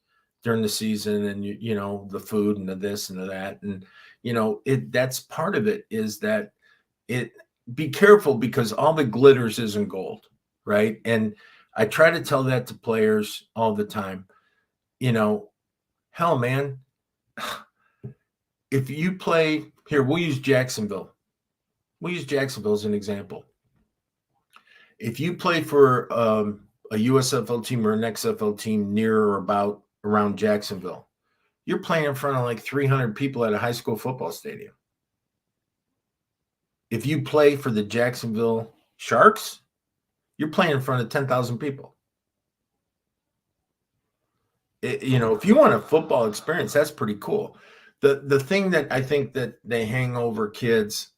during the season, and the food and the this and the that. And, that's part of it, is that be careful, because all the glitters isn't gold. Right. And I try to tell that to players all the time. Hell, man, if you play here, we'll use Jacksonville. We'll use Jacksonville as an example. If you play for a USFL team or an XFL team near or about around Jacksonville, you're playing in front of like 300 people at a high school football stadium. If you play for the Jacksonville Sharks, you're playing in front of 10,000 people. If you want a football experience, that's pretty cool. The thing that I think that they hang over kids,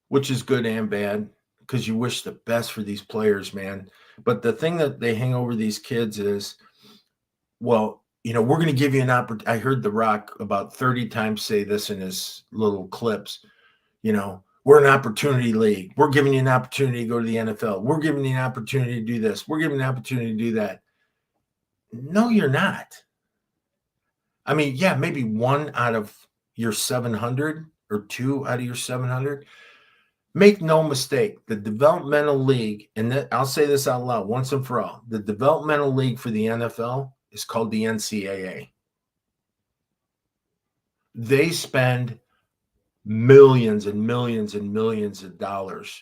which is good and bad, because you wish the best for these players, man. But the thing that they hang over these kids is, well, we're going to give you an opportunity. I heard The Rock about 30 times say this in his little clips. We're an opportunity league. We're giving you an opportunity to go to the NFL. We're giving you an opportunity to do this. We're giving you an opportunity to do that. No, you're not. I mean, yeah, maybe one out of your 700 or two out of your 700. Make no mistake, the developmental league, and I'll say this out loud once and for all, the developmental league for the NFL is called the NCAA. They spend millions and millions and millions of dollars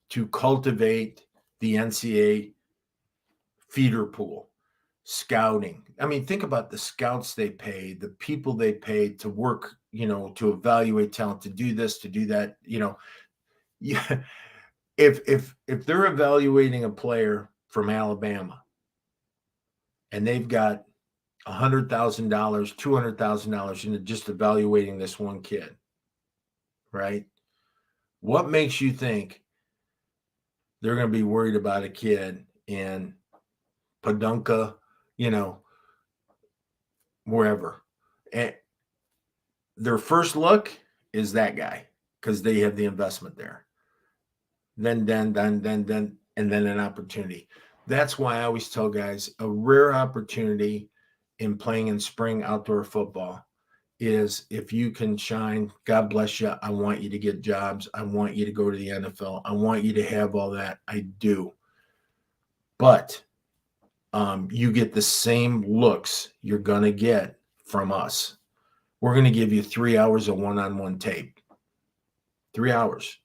to cultivate the NCAA feeder pool, scouting. I mean, think about the scouts they pay, the people they pay to work, to evaluate talent, to do this, to do that. Yeah, if they're evaluating a player from Alabama and they've got $100,000, $200,000 into just evaluating this one kid, right? What makes you think they're going to be worried about a kid in Padunka, wherever? And their first look is that guy, because they have the investment there. Then, and then an opportunity. That's why I always tell guys, a rare opportunity in playing in spring outdoor football is if you can shine, God bless you. I want you to get jobs. I want you to go to the NFL. I want you to have all that. I do. But you get the same looks you're going to get from us. We're going to give you 3 hours of one-on-one tape. 3 hours.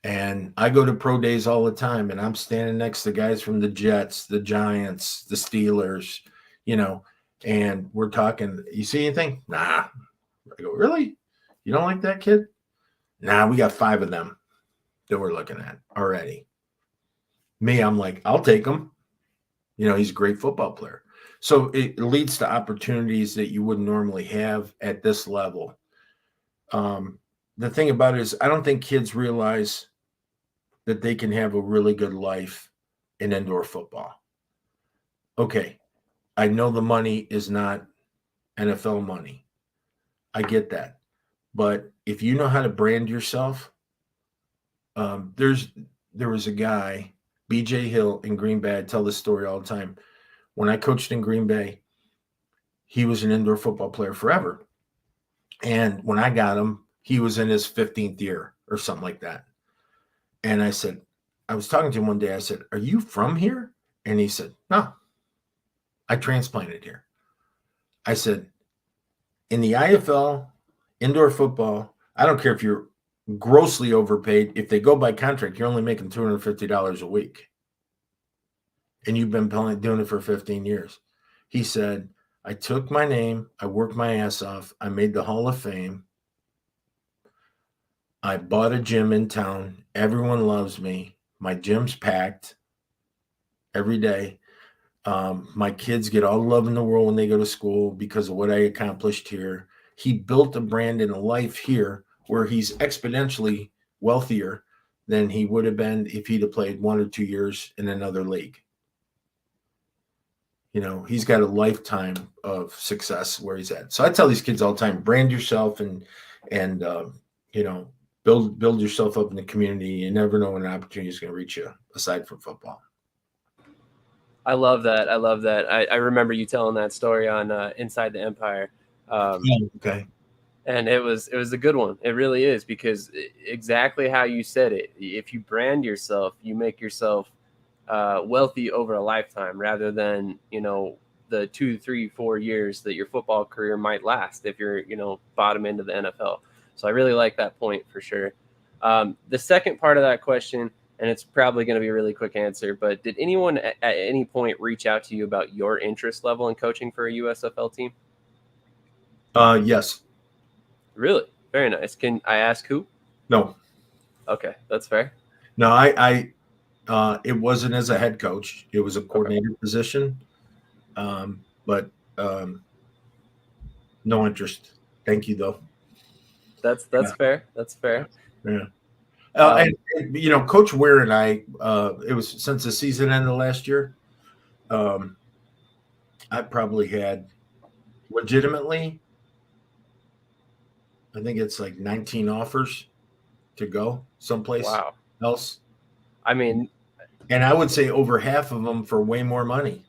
And I go to pro days all the time, and I'm standing next to guys from the Jets, the Giants, the Steelers, and we're talking, you see anything? Nah. I go, really? You don't like that kid? Nah, we got 5 of them that we're looking at already. Me, I'm like, I'll take him. He's a great football player. So it leads to opportunities that you wouldn't normally have at this level. The thing about it is, I don't think kids realize that they can have a really good life in indoor football. Okay, I know the money is not NFL money. I get that. But if you know how to brand yourself, there was a guy, BJ Hill in Green Bay. I tell this story all the time. When I coached in Green Bay, he was an indoor football player forever. And when I got him, he was in his 15th year or something like that. And I said, I was talking to him one day. I said, are you from here? And he said, no, I transplanted here. I said, in the IFL, indoor football, I don't care if you're grossly overpaid. If they go by contract, you're only making $250 a week. And you've been doing it for 15 years. He said, I took my name, I worked my ass off, I made the Hall of Fame. I bought a gym in town. Everyone loves me. My gym's packed every day. My kids get all the love in the world when they go to school because of what I accomplished here. He built a brand and a life here where he's exponentially wealthier than he would have been if he'd have played 1 or 2 years in another league. He's got a lifetime of success where he's at. So I tell these kids all the time, brand yourself and build yourself up in the community. You never know when an opportunity is going to reach you aside from football. I love that. I remember you telling that story on Inside the Empire. Okay. And it was a good one. It really is, because exactly how you said it. If you brand yourself, you make yourself wealthy over a lifetime, rather than the 2, 3, 4 years that your football career might last if you're bottom into the NFL. So I really like that point for sure. The second part of that question, and it's probably going to be a really quick answer, but did anyone at any point reach out to you about your interest level in coaching for a USFL team? Yes. Really? Very nice. Can I ask who? No. Okay, that's fair. No, it wasn't as a head coach. It was a coordinator position. But no interest. Thank you, though. That's fair. That's fair. Yeah. And Coach Ware and I, it was since the season ended last year. I probably had legitimately, I think it's like 19 offers to go someplace else. I mean, and I would say over half of them for way more money.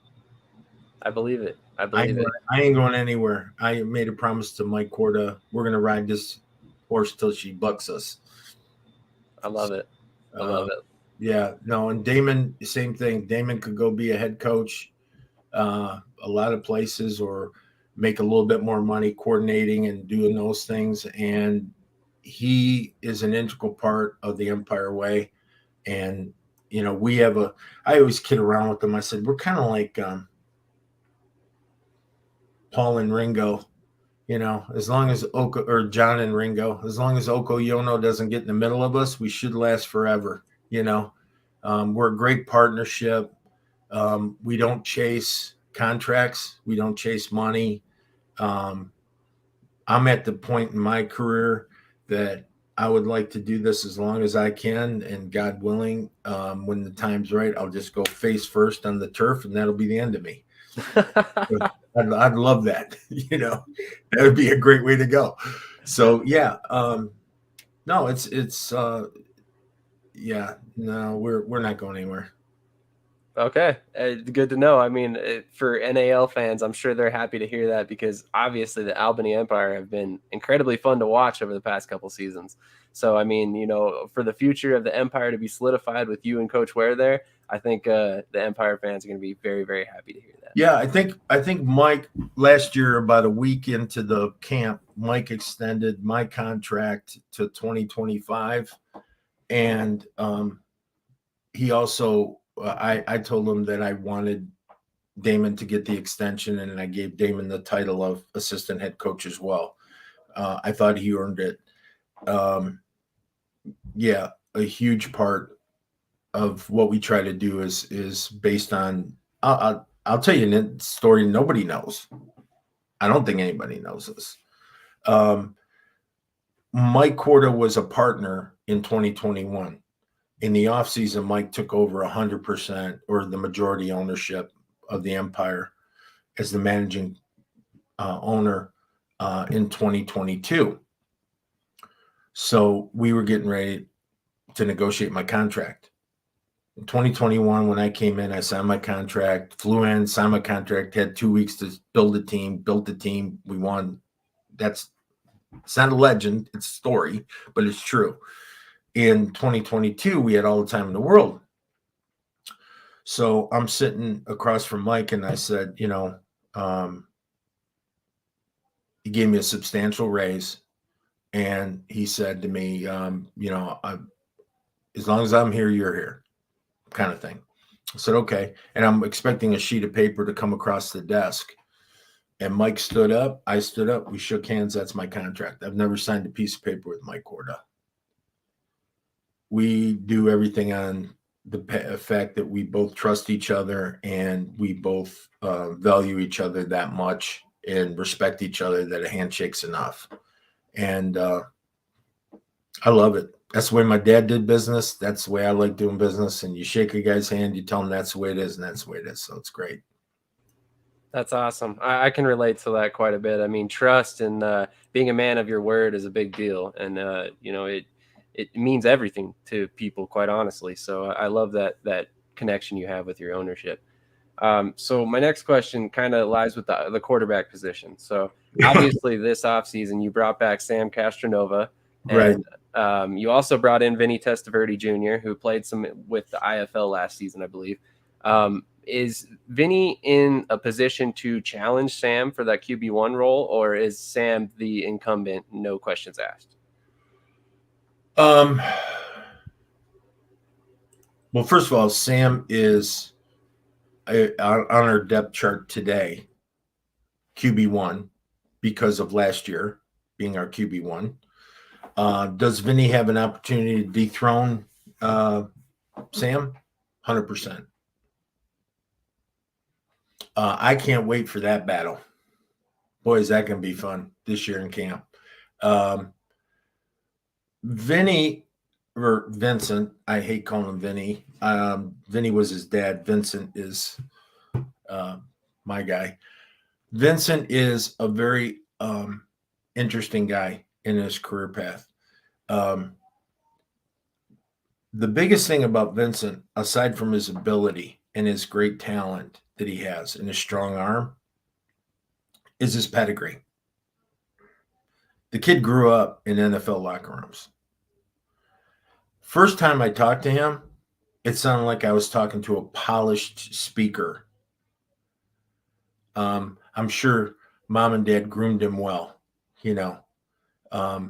I believe it. I ain't going anywhere. I made a promise to Mike Corda. We're going to ride this horse till she bucks us. I love it. I love it. Yeah, no, and Damon, same thing. Damon could go be a head coach a lot of places, or make a little bit more money coordinating and doing those things. And he is an integral part of the Empire way. And, I always kid around with them. I said, we're kind of like Paul and Ringo, as long as John and Ringo, as long as Oko Yono doesn't get in the middle of us, we should last forever. We're a great partnership. We don't chase contracts. We don't chase money. I'm at the point in my career that I would like to do this as long as I can, and God willing, when the time's right, I'll just go face first on the turf, and that'll be the end of me. I'd love that. That would be a great way to go. So yeah, no, it's yeah, no, we're not going anywhere. Okay, good to know. I mean, for NAL fans, I'm sure they're happy to hear that because obviously the Albany Empire have been incredibly fun to watch over the past couple seasons. So, I mean, for the future of the Empire to be solidified with you and Coach Ware there, I think the Empire fans are going to be very, very happy to hear that. Yeah, I think Mike last year, about a week into the camp, Mike extended my contract to 2025, and he also I told him that I wanted Damon to get the extension, and I gave Damon the title of assistant head coach as well. I thought he earned it. Yeah, a huge part of what we try to do is based on. I'll tell you a story nobody knows. I don't think anybody knows this. Mike Corda was a partner in 2021. In the offseason, Mike took over 100% or the majority ownership of the Empire as the managing owner in 2022. So we were getting ready to negotiate my contract. In 2021, when I came in, I signed my contract, flew in, signed my contract, had 2 weeks to build a team, built the team. We won. It's not a legend, it's a story, but it's true. In 2022, we had all the time in the world. So I'm sitting across from Mike, and I said, he gave me a substantial raise, and he said to me, as long as I'm here, you're here, kind of thing. I said, okay. And I'm expecting a sheet of paper to come across the desk. And Mike stood up. I stood up. We shook hands. That's my contract. I've never signed a piece of paper with Mike Corda. We do everything on the fact that we both trust each other and we both value each other that much and respect each other that a handshake's enough. And I love it. That's the way my dad did business. That's the way I like doing business. And you shake a guy's hand, you tell him that's the way it is, and that's the way it is. So it's great. That's awesome. I can relate to that quite a bit. I mean, trust and being a man of your word is a big deal. And, it means everything to people, quite honestly. So I love that connection you have with your ownership. So my next question kind of lies with the quarterback position. So obviously this offseason you brought back Sam Castronova, and you also brought in Vinny Testaverde Jr., who played some with the IFL last season, I believe. Is Vinny in a position to challenge Sam for that QB1 role, or is Sam the incumbent, no questions asked? Well, first of all, Sam is on our depth chart today, QB1, because of last year being our QB1. Does Vinny have an opportunity to dethrone Sam? 100%. I can't wait for that battle. Boy, is that going to be fun this year in camp. Vinny, or Vincent, I hate calling him Vinny. Vinny was his dad. Vincent is my guy. Vincent is a very interesting guy in his career path. The biggest thing about Vincent, aside from his ability and his great talent that he has and his strong arm, is his pedigree. The kid grew up in NFL locker rooms. First time I talked to him, it sounded like I was talking to a polished speaker. I'm sure mom and dad groomed him well, I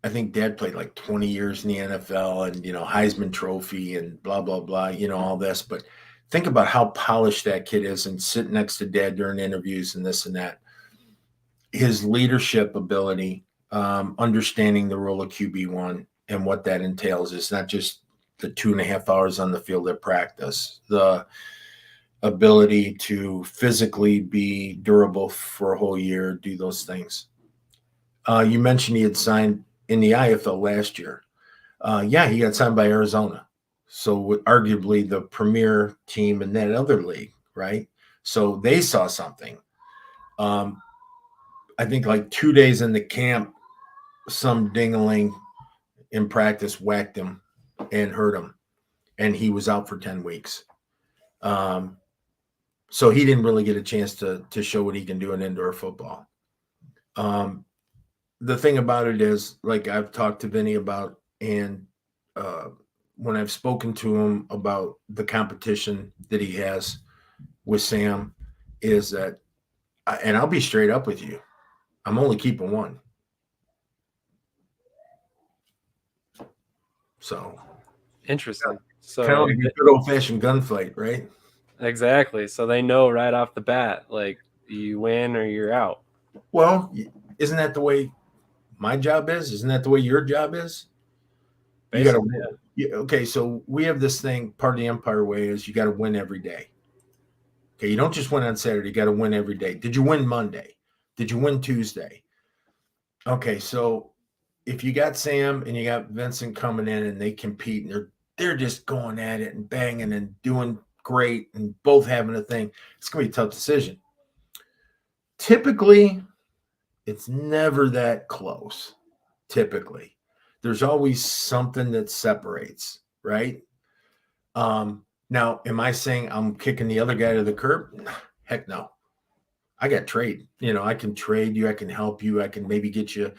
think dad played like 20 years in the NFL and, Heisman Trophy and blah, blah, blah, all this. But think about how polished that kid is and sit next to dad during interviews and this and that. His leadership ability, understanding the role of QB1 and what that entails is not just the 2.5 hours on the field at practice, the ability to physically be durable for a whole year, do those things. You mentioned he had signed in the IFL last year. He got signed by Arizona. So arguably the premier team in that other league, right? So they saw something. I think like 2 days in the camp, some dingaling in practice whacked him and hurt him. and he was out for 10 weeks. So he didn't really get a chance to show what he can do in indoor football. The thing about it is, like I've talked to Vinny about, and when I've spoken to him about the competition that he has with Sam, is that, and I'll be straight up with you, I'm only keeping one. So Interesting. So kind of like a good old fashioned gunfight, right? exactly. So they know right off the bat, like you win or you're out. Well, isn't that the way my job is? Isn't that the way your job is? You got to Basically, win. Okay, so we have this thing, part of the Empire way is you got to win every day. Okay, you don't just win on Saturday, you got to win every day. Did you win Monday? Did you win Tuesday? Okay, so if you got Sam and you got Vincent coming in and they compete and they're just going at it and banging and doing great and both having a thing, it's gonna be a tough decision. Typically, it's never that close. Typically, there's always something that separates, right? Now, am I saying I'm kicking the other guy to the curb? Heck no. I got trade. I can trade you. I can help you. I can maybe get you,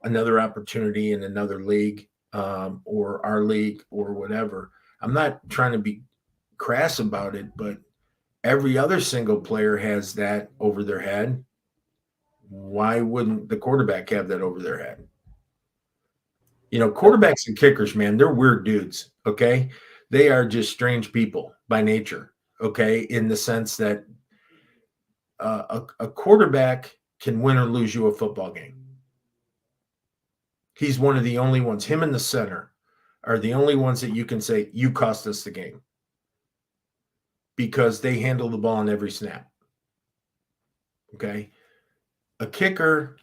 another opportunity in another league, or our league or whatever. I'm not trying to be crass about it, but every other single player has that over their head. Why wouldn't the quarterback have that over their head? Quarterbacks and kickers, man, they're weird dudes. Okay. They are just strange people by nature. Okay. In the sense that a quarterback can win or lose you a football game. He's one of the only ones. Him and the center are the only ones that you can say, you cost us the game, because they handle the ball on every snap. Okay. A kicker,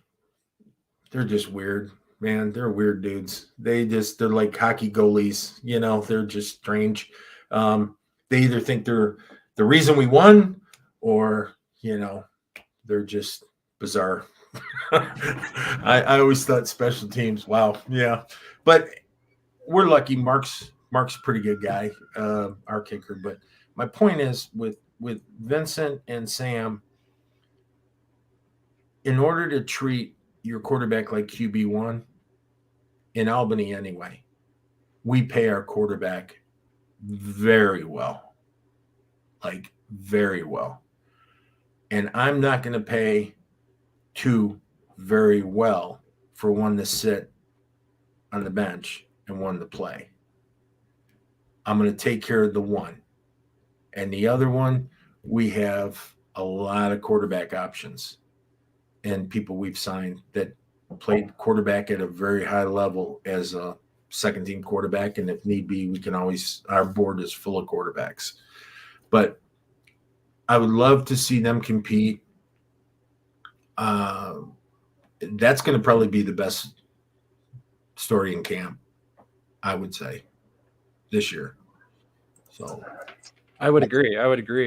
they're just weird, man. They're weird dudes. They're like hockey goalies, they're just strange. They either think they're the reason we won, or, they're just bizarre. I always thought special teams, wow. Yeah. But we're lucky. Mark's a pretty good guy, our kicker. But my point is with Vincent and Sam, in order to treat your quarterback like QB1 in Albany anyway, we pay our quarterback very well, like very well. And I'm not going to pay two very well for one to sit on the bench and one to play. I'm going to take care of the one. And the other one, we have a lot of quarterback options and people we've signed that played quarterback at a very high level as a second team quarterback. And if need be, we can always, our board is full of quarterbacks. But I would love to see them compete. That's going to probably be the best story in camp, I would say, this year. So I would agree.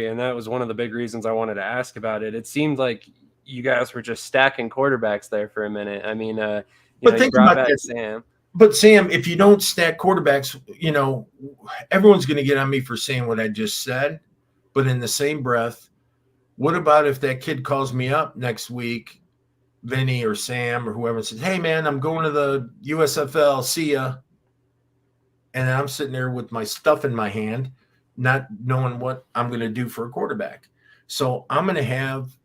And that was one of the big reasons I wanted to ask about it. It seemed like you guys were just stacking quarterbacks there for a minute. I mean, you brought back Sam. But Sam, if you don't stack quarterbacks, everyone's going to get on me for saying what I just said. But in the same breath, what about if that kid calls me up next week, Vinny or Sam or whoever, says, "Hey man, I'm going to the USFL, see ya." And then I'm sitting there with my stuff in my hand, not knowing what I'm going to do for a quarterback. So I'm going to have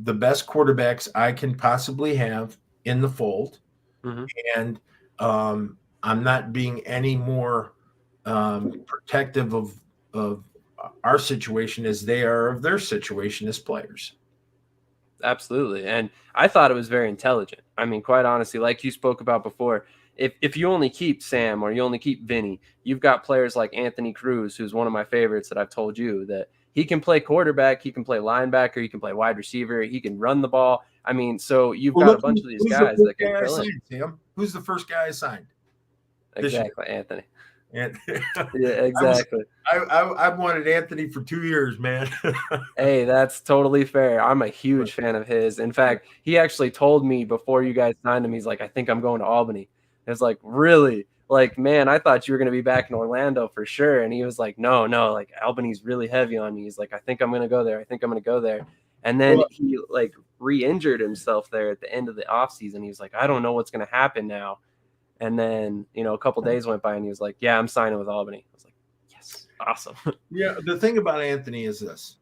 the best quarterbacks I can possibly have in the fold. Mm-hmm. And I'm not being any more protective of our situation as they are of their situation as players. Absolutely. And I thought it was very intelligent. I mean, quite honestly, like you spoke about before, if you only keep Sam or you only keep Vinny, you've got players like Anthony Cruz, who's one of my favorites that I've told you that he can play quarterback, he can play linebacker, he can play wide receiver, he can run the ball. I mean, so you've got a bunch of these guys that can fill in. Sam? Who's the first guy I signed? Exactly, Anthony. And yeah, exactly. I wanted Anthony for 2 years, man. Hey, that's totally fair. I'm a huge fan of his. In fact, he actually told me before you guys signed him, he's like, "I think I'm going to Albany." It's like, really? like, man, I thought you were going to be back in Orlando for sure. And he was like, no, like Albany's really heavy on me. He's like, I think I'm going to go there. I think I'm going to go there. And then he like re-injured himself there at the end of the offseason. He was like, I don't know what's going to happen now. And then, a couple days went by and he was like, yeah, I'm signing with Albany. I was like, yes, awesome. Yeah. The thing about Anthony is this.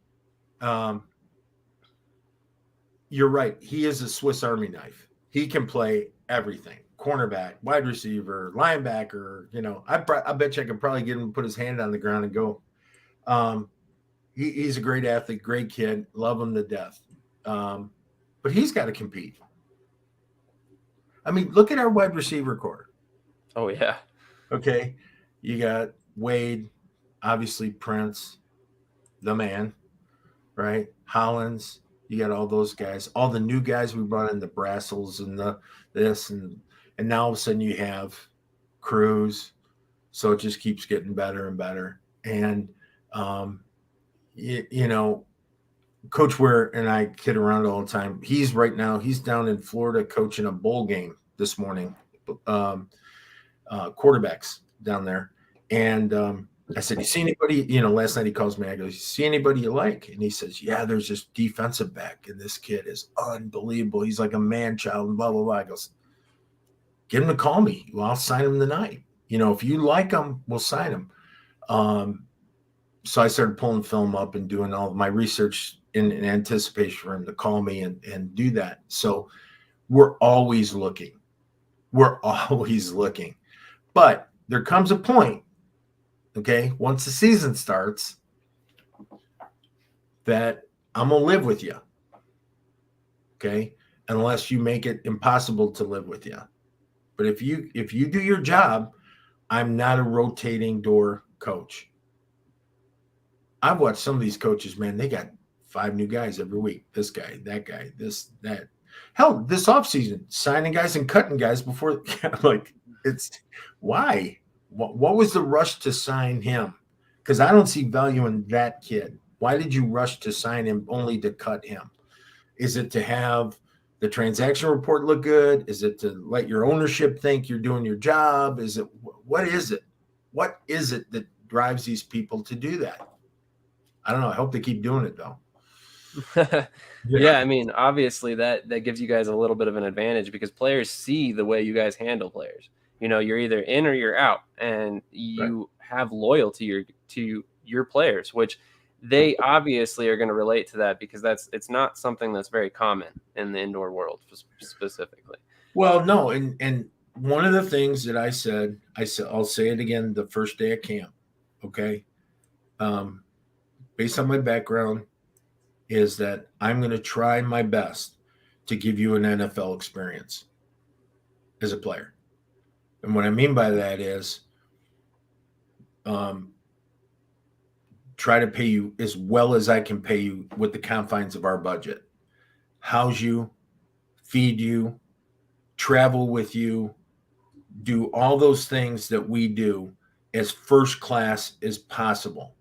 You're right. He is a Swiss Army knife. He can play everything. Cornerback, wide receiver, linebacker. I bet you I could probably get him to put his hand on the ground and go. He's a great athlete, great kid. Love him to death. But he's got to compete. I mean, look at our wide receiver core. Oh, yeah. Okay. You got Wade, obviously Prince, the man, right? Hollins. You got all those guys, all the new guys we brought in, the Brassels and this, and now all of a sudden you have Cruz. So it just keeps getting better and better. And, Coach Ware and I kid around all the time. He's down in Florida coaching a bowl game this morning, quarterbacks down there. And I said, you see anybody, last night he calls me, I go, you see anybody you like? And he says, yeah, there's this defensive back and this kid is unbelievable. He's like a man child and blah, blah, blah. I goes, get him to call me. Well, I'll sign him tonight. If you like him, we'll sign him. So I started pulling film up and doing all my research in anticipation for him to call me and do that. So we're always looking. But there comes a point, okay, once the season starts, that I'm going to live with you, okay, unless you make it impossible to live with you. But if you do your job, I'm not a rotating door coach. I've watched some of these coaches, man, they got 5 new guys every week. This guy, that guy, this, that. Hell, this offseason, signing guys and cutting guys before, like, it's why? What was the rush to sign him? Because I don't see value in that kid. Why did you rush to sign him only to cut him? Is it to have the transaction report look good? Is it to let your ownership think you're doing your job? What is it? What is it that drives these people to do that? I don't know. I hope they keep doing it though. Yeah, I mean, obviously that gives you guys a little bit of an advantage because players see the way you guys handle players. You're either in or you're out, and you have loyalty to your players, which they obviously are going to relate to that because it's not something that's very common in the indoor world specifically. Well, no, and one of the things that I said, I'll say it again the first day of camp, okay? Based on my background, is that I'm going to try my best to give you an NFL experience as a player. And what I mean by that is try to pay you as well as I can pay you with the confines of our budget. House you, feed you, travel with you, do all those things that we do as first class as possible.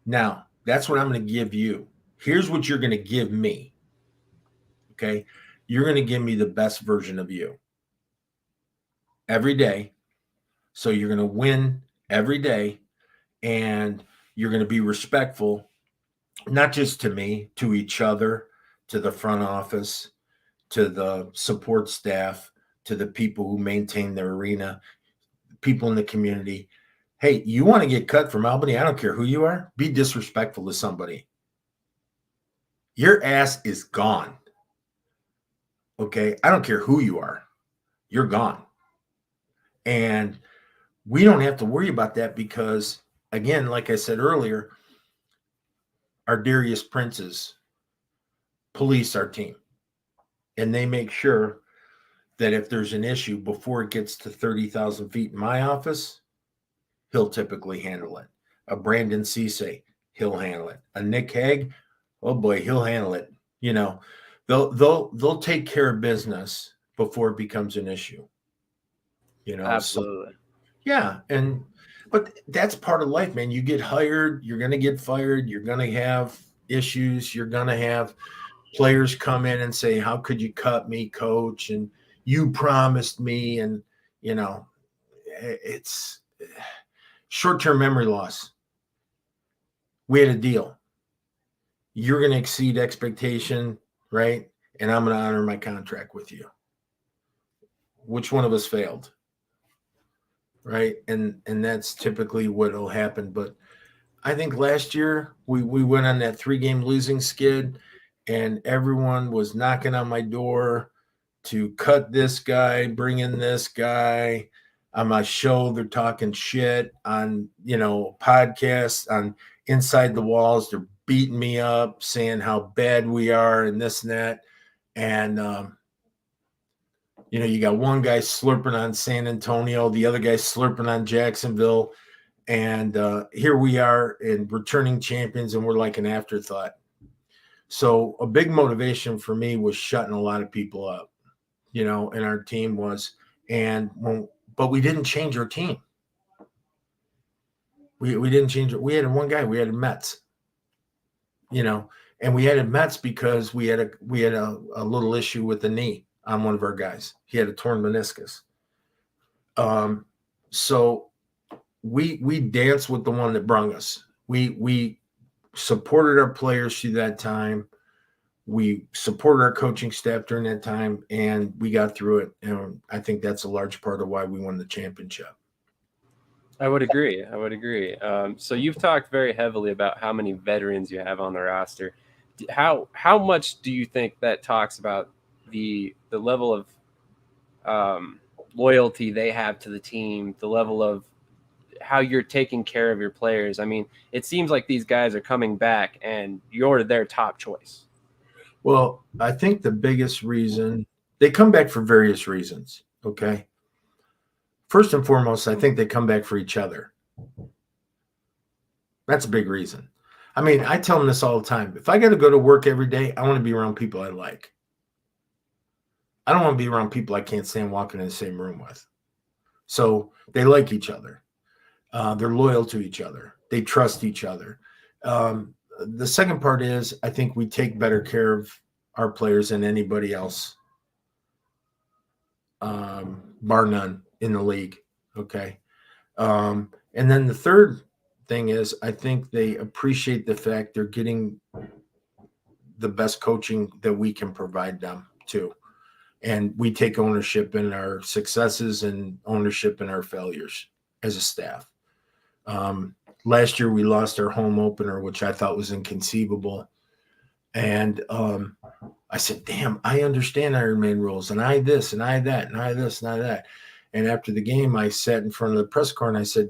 Now, that's what I'm going to give you. Here's what you're going to give me. Okay? You're going to give me the best version of you every day. So you're going to win every day, and you're going to be respectful, not just to me, to each other, to the front office, to the support staff, to the people who maintain their arena, people in the community. Hey, you want to get cut from Albany? I don't care who you are. Be disrespectful to somebody. Your ass is gone. Okay? I don't care who you are. You're gone. And we don't have to worry about that because, again, like I said earlier, our Darius Princes police our team. And they make sure that if there's an issue before it gets to 30,000 feet in my office, he'll typically handle it. A Brandon Cisse, he'll handle it. A Nick Hague, oh boy, he'll handle it. They'll take care of business before it becomes an issue. Absolutely. So, yeah, but that's part of life, man. You get hired, you're going to get fired, you're going to have issues, you're going to have players come in and say, how could you cut me, coach? And you promised me, and it's short-term memory loss. We had a deal. You're going to exceed expectation, right? And I'm going to honor my contract with you. Which one of us failed? Right? And that's typically what will happen. But I think last year we went on that 3-game losing skid, and everyone was knocking on my door to cut this guy, bring in this guy. On my show, they're talking shit on, podcasts, on Inside the Walls. They're beating me up, saying how bad we are and this and that. And, you got one guy slurping on San Antonio, the other guy slurping on Jacksonville. And here we are in returning champions, and we're like an afterthought. So a big motivation for me was shutting a lot of people up, and our team was. But we didn't change our team. We didn't change it. We had one guy. We had Mets, and we had Mets because we had a little issue with the knee on one of our guys. He had a torn meniscus. So we danced with the one that brung us. We supported our players through that time. We supported our coaching staff during that time, and we got through it. And I think that's a large part of why we won the championship. I would agree. So you've talked very heavily about how many veterans you have on the roster. How much do you think that talks about the level of loyalty they have to the team, the level of how you're taking care of your players? I mean, it seems like these guys are coming back and you're their top choice. Well, I think the biggest reason they come back for various reasons. Okay. First and foremost, I think they come back for each other. That's a big reason. I mean, I tell them this all the time. If I got to go to work every day, I want to be around people I like. I don't want to be around people I can't stand walking in the same room with. So they like each other. They're loyal to each other. They trust each other. The second part is I think we take better care of our players than anybody else, bar none in the league. Okay. And then the third thing is I think they appreciate the fact they're getting the best coaching that we can provide them too. And we take ownership in our successes and ownership in our failures as a staff. Last year we lost our home opener, which I thought was inconceivable. And I said, damn, I understand Ironman rules, and I this, and I that, and I this, and I that. And after the game, I sat in front of the press corps and I said,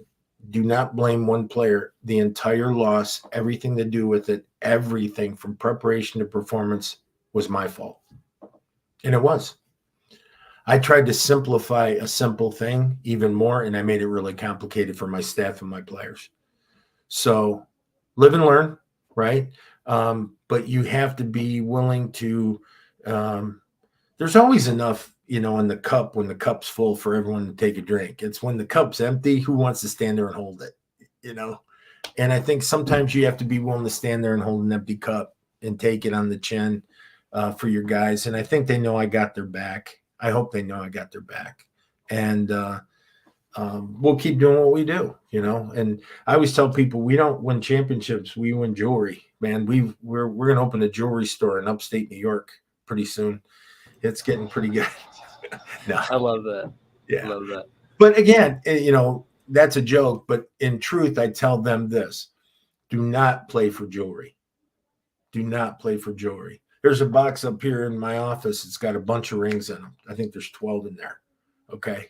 do not blame one player. The entire loss, everything to do with it, everything from preparation to performance was my fault. And it was. I tried to simplify a simple thing even more, and I made it really complicated for my staff and my players. So live and learn, right? But you have to be willing to there's always enough, in the cup when the cup's full for everyone to take a drink. It's when the cup's empty, who wants to stand there and hold it, And I think sometimes you have to be willing to stand there and hold an empty cup and take it on the chin for your guys. And I think they know I got their back. I hope they know I got their back. And we'll keep doing what we do, And I always tell people we don't win championships, we win jewelry, man. We're going to open a jewelry store in upstate New York pretty soon. It's getting pretty good. No. I love that. Yeah. I love that. But again, that's a joke. But in truth, I tell them this: do not play for jewelry. Do not play for jewelry. There's a box up here in my office. It's got a bunch of rings in them. I think there's 12 in there. Okay.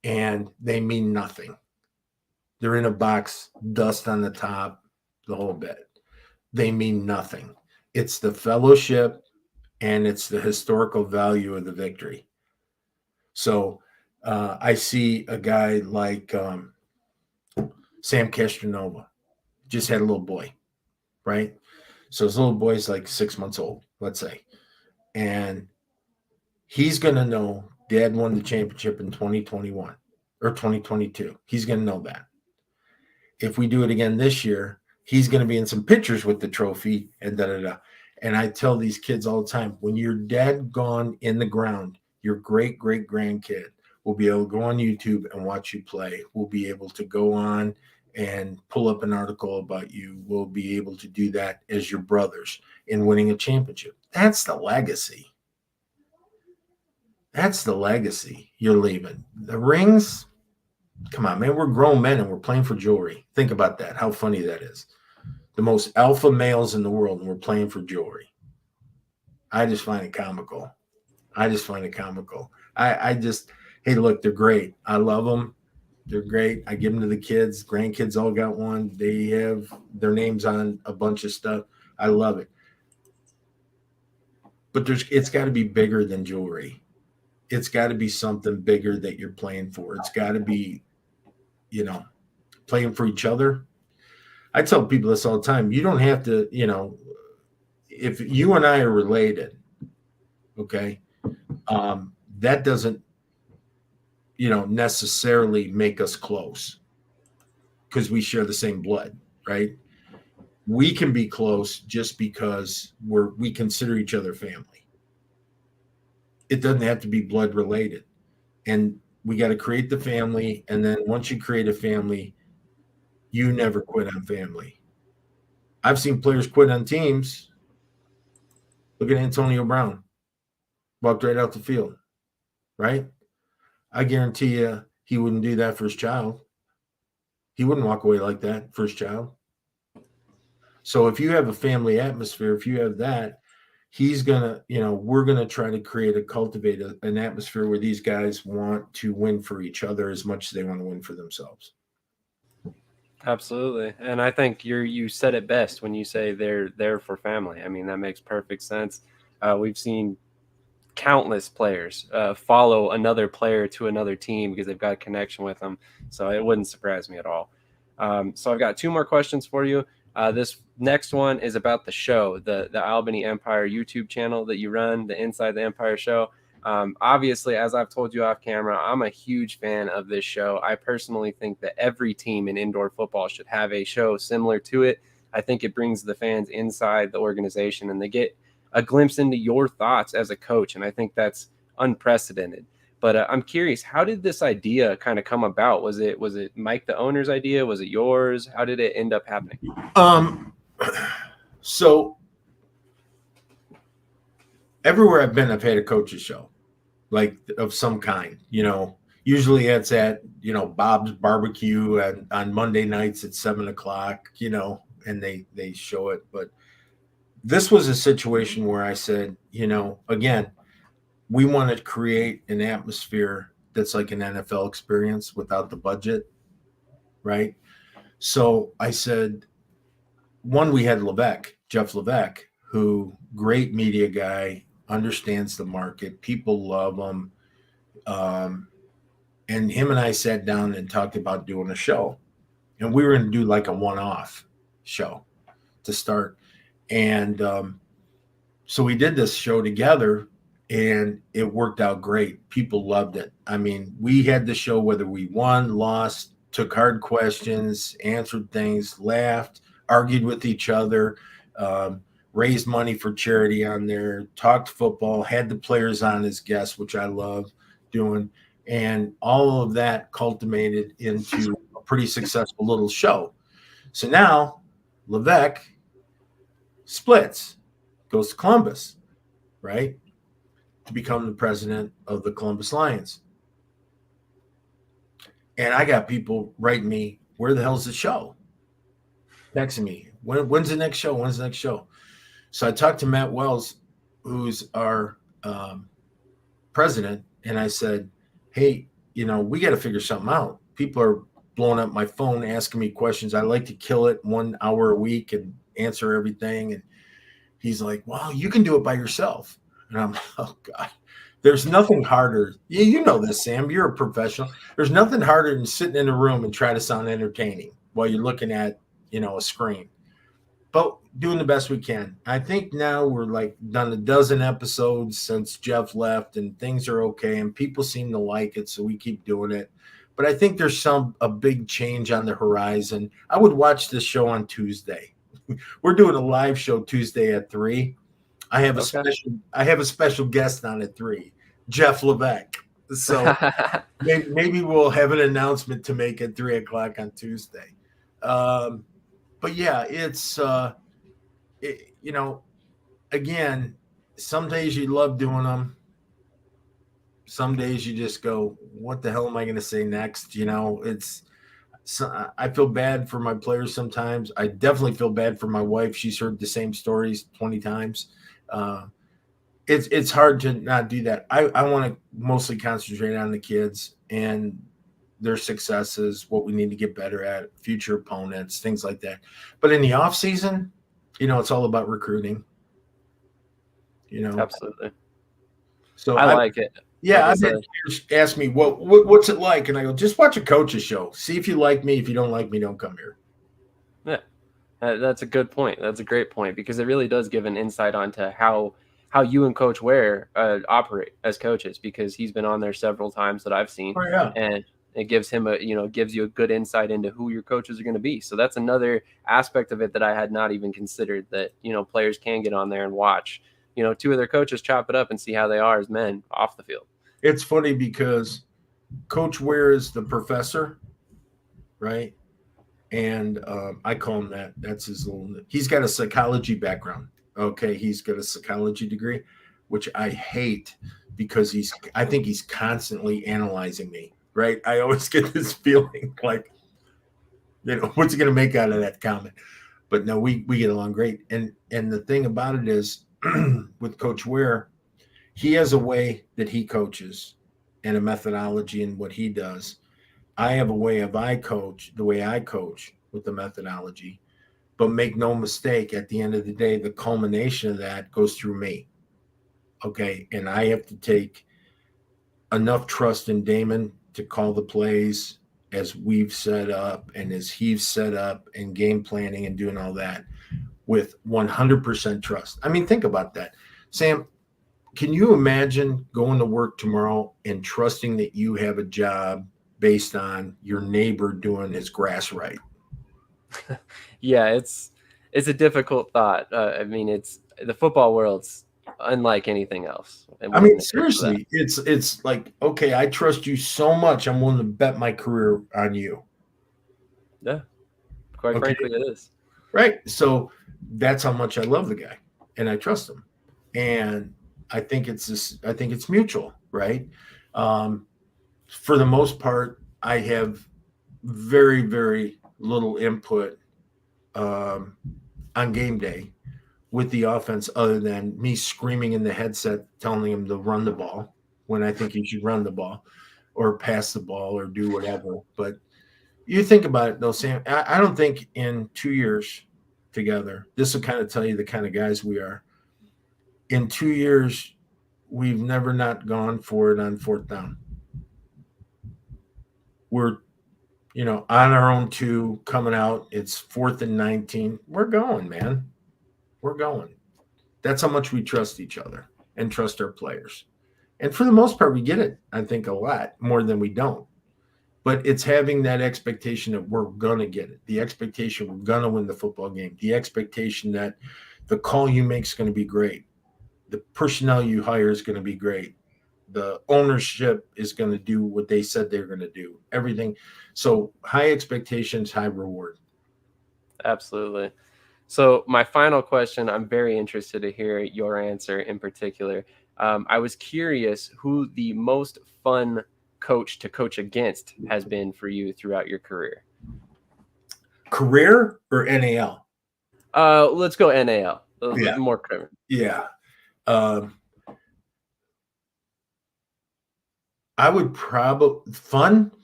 And they mean nothing. They're in a box, dust on the top, the whole bit. They mean nothing. It's the fellowship and it's the historical value of the victory. So I see a guy like Sam Castronova, just had a little boy, right? So his little boy's like 6 months old, let's say. And he's going to know Dad won the championship in 2021 or 2022. He's going to know that. If we do it again this year, he's going to be in some pictures with the trophy and da-da-da. And I tell these kids all the time, when your dad gone in the ground, your great-great-grandkid We'll be able to go on YouTube and watch you play. We'll be able to go on and pull up an article about you. We'll be able to do that as your brothers in winning a championship. That's the legacy. That's the legacy you're leaving. The rings, come on, man. We're grown men and we're playing for jewelry. Think about that. How funny that is. The most alpha males in the world, and we're playing for jewelry. I just find it comical. I just, hey, look, they're great. I love them. They're great. I give them to the kids. Grandkids all got one. They have their names on a bunch of stuff. I love it. But it's got to be bigger than jewelry. It's got to be something bigger that you're playing for. It's got to be, playing for each other. I tell people this all the time. You don't have to, if you and I are related, okay, that doesn't, necessarily make us close because we share the same blood, right? We can be close just because we consider each other family. It doesn't have to be blood related. And we got to create the family. And then once you create a family, you never quit on family. I've seen players quit on teams. Look at Antonio Brown. Walked right out the field, right? I guarantee you he wouldn't do that for his child. He wouldn't walk away like that for his child. So if you have a family atmosphere, if you have that, he's going to, we're going to try to cultivate an atmosphere where these guys want to win for each other as much as they want to win for themselves. Absolutely. And I think you said it best when you say they're there for family. I mean, that makes perfect sense. We've seen countless players follow another player to another team because they've got a connection with them. So it wouldn't surprise me at all. So I've got two more questions for you. This next one is about the show, the Albany Empire YouTube channel that you run, the Inside the Empire show. Obviously, as I've told you off camera, I'm a huge fan of this show. I personally think that every team in indoor football should have a show similar to it. I think it brings the fans inside the organization and they get a glimpse into your thoughts as a coach. And I think that's unprecedented. But I'm curious, how did this idea kind of come about? Was it Mike, the owner's idea? Was it yours? How did it end up happening? So everywhere I've been, I've had a coach's show, like of some kind, usually it's at, Bob's barbecue on Monday nights at 7:00, and they show it. But this was a situation where I said, again, we want to create an atmosphere that's like an NFL experience without the budget, right? So I said, one, we had Jeff Levesque, who great media guy, understands the market. People love him. And him and I sat down and talked about doing a show. And we were going to do like a one-off show to start. And so we did this show together, and it worked out great. People loved it. I mean, we had the show whether we won, lost, took hard questions, answered things, laughed, argued with each other, raised money for charity on there, talked football, had the players on as guests, which I love doing. And all of that culminated into a pretty successful little show. So now Levesque splits, goes to Columbus, right, to become the president of the Columbus Lions. And I got people writing me, where the hell's the show? Texting me, when's the next show? When's the next show? So I talked to Matt Wells, who's our president, and I said, hey, we got to figure something out. People are blowing up my phone, asking me questions. I like to kill it 1 hour a week and answer everything. And he's like, well, you can do it by yourself. And I'm like, oh, God. There's nothing harder. You know this, Sam. You're a professional. There's nothing harder than sitting in a room and try to sound entertaining while you're looking at, a screen. But doing the best we can. I think now we're like done a dozen episodes since Jeff left, and things are okay, and people seem to like it, so we keep doing it. But I think there's a big change on the horizon. I would watch this show on Tuesday. We're doing a live show Tuesday at 3. I have a special guest on at 3, Jeff Levesque. So maybe we'll have an announcement to make at 3 o'clock on Tuesday. But yeah, you know, again, some days you love doing them. Some days you just go, what the hell am I going to say next? I feel bad for my players sometimes. I definitely feel bad for my wife. She's heard the same stories 20 times. Uh, it's hard to not do that. I want to mostly concentrate on the kids and their successes, what we need to get better at, future opponents, things like that. But in the off season, it's all about recruiting. Absolutely. So I like it. Yeah, Like I I've had said, players ask me, what's it like? And I go, just watch a coach's show. See if you like me. If you don't like me, don't come here. yeah, that's a good point. That's a great point because it really does give an insight onto how you and Coach Ware operate as coaches, because he's been on there several times that I've seen, Oh, yeah. and it gives him gives you a good insight into who your coaches are going to be. So that's another aspect of it that I had not even considered, that players can get on there and watch two of their coaches chop it up and see how they are as men off the field. It's funny because Coach Ware is the professor, right? And I call him that. That's his little. He's got a psychology background. Okay, he's got a psychology degree, which I hate because I think he's constantly analyzing me. Right? I always get this feeling like, what's he going to make out of that comment? But no, we get along great. And the thing about it is, with Coach Ware, he has a way that he coaches and a methodology in what he does. I have a way of the way I coach with the methodology. But make no mistake, at the end of the day, the culmination of that goes through me. Okay. And I have to take enough trust in Damon to call the plays as we've set up and as he's set up, and game planning and doing all that with 100% trust. I mean, think about that. Sam, can you imagine going to work tomorrow and trusting that you have a job based on your neighbor doing his grass right? Yeah, it's a difficult thought. I mean, it's the football world's unlike anything else. I mean, seriously, it's like, okay, I trust you so much, I'm willing to bet my career on you. Yeah, quite frankly, it is. Right. So that's how much I love the guy and I trust him. And I think it's mutual, right? For the most part, I have very, very little input on game day with the offense, other than me screaming in the headset telling him to run the ball when I think he should run the ball or pass the ball or do whatever. But you think about it though, Sam, I don't think in 2 years together, this will kind of tell you the kind of guys we are. In 2 years, we've never not gone for it on fourth down. We're on our own 2 coming out. It's 4th and 19. We're going, man. We're going. That's how much we trust each other and trust our players. And for the most part, we get it, I think, a lot more than we don't. But it's having that expectation that we're going to get it, the expectation we're going to win the football game, the expectation that the call you make is going to be great, the personnel you hire is going to be great, the ownership is going to do what they said they're going to do, everything. So high expectations, high reward. Absolutely. So my final question, I'm very interested to hear your answer in particular. I was curious who the most fun coach to coach against has been for you throughout your career. Career or NAL? Let's go NAL. Yeah. More current. Yeah. I would probably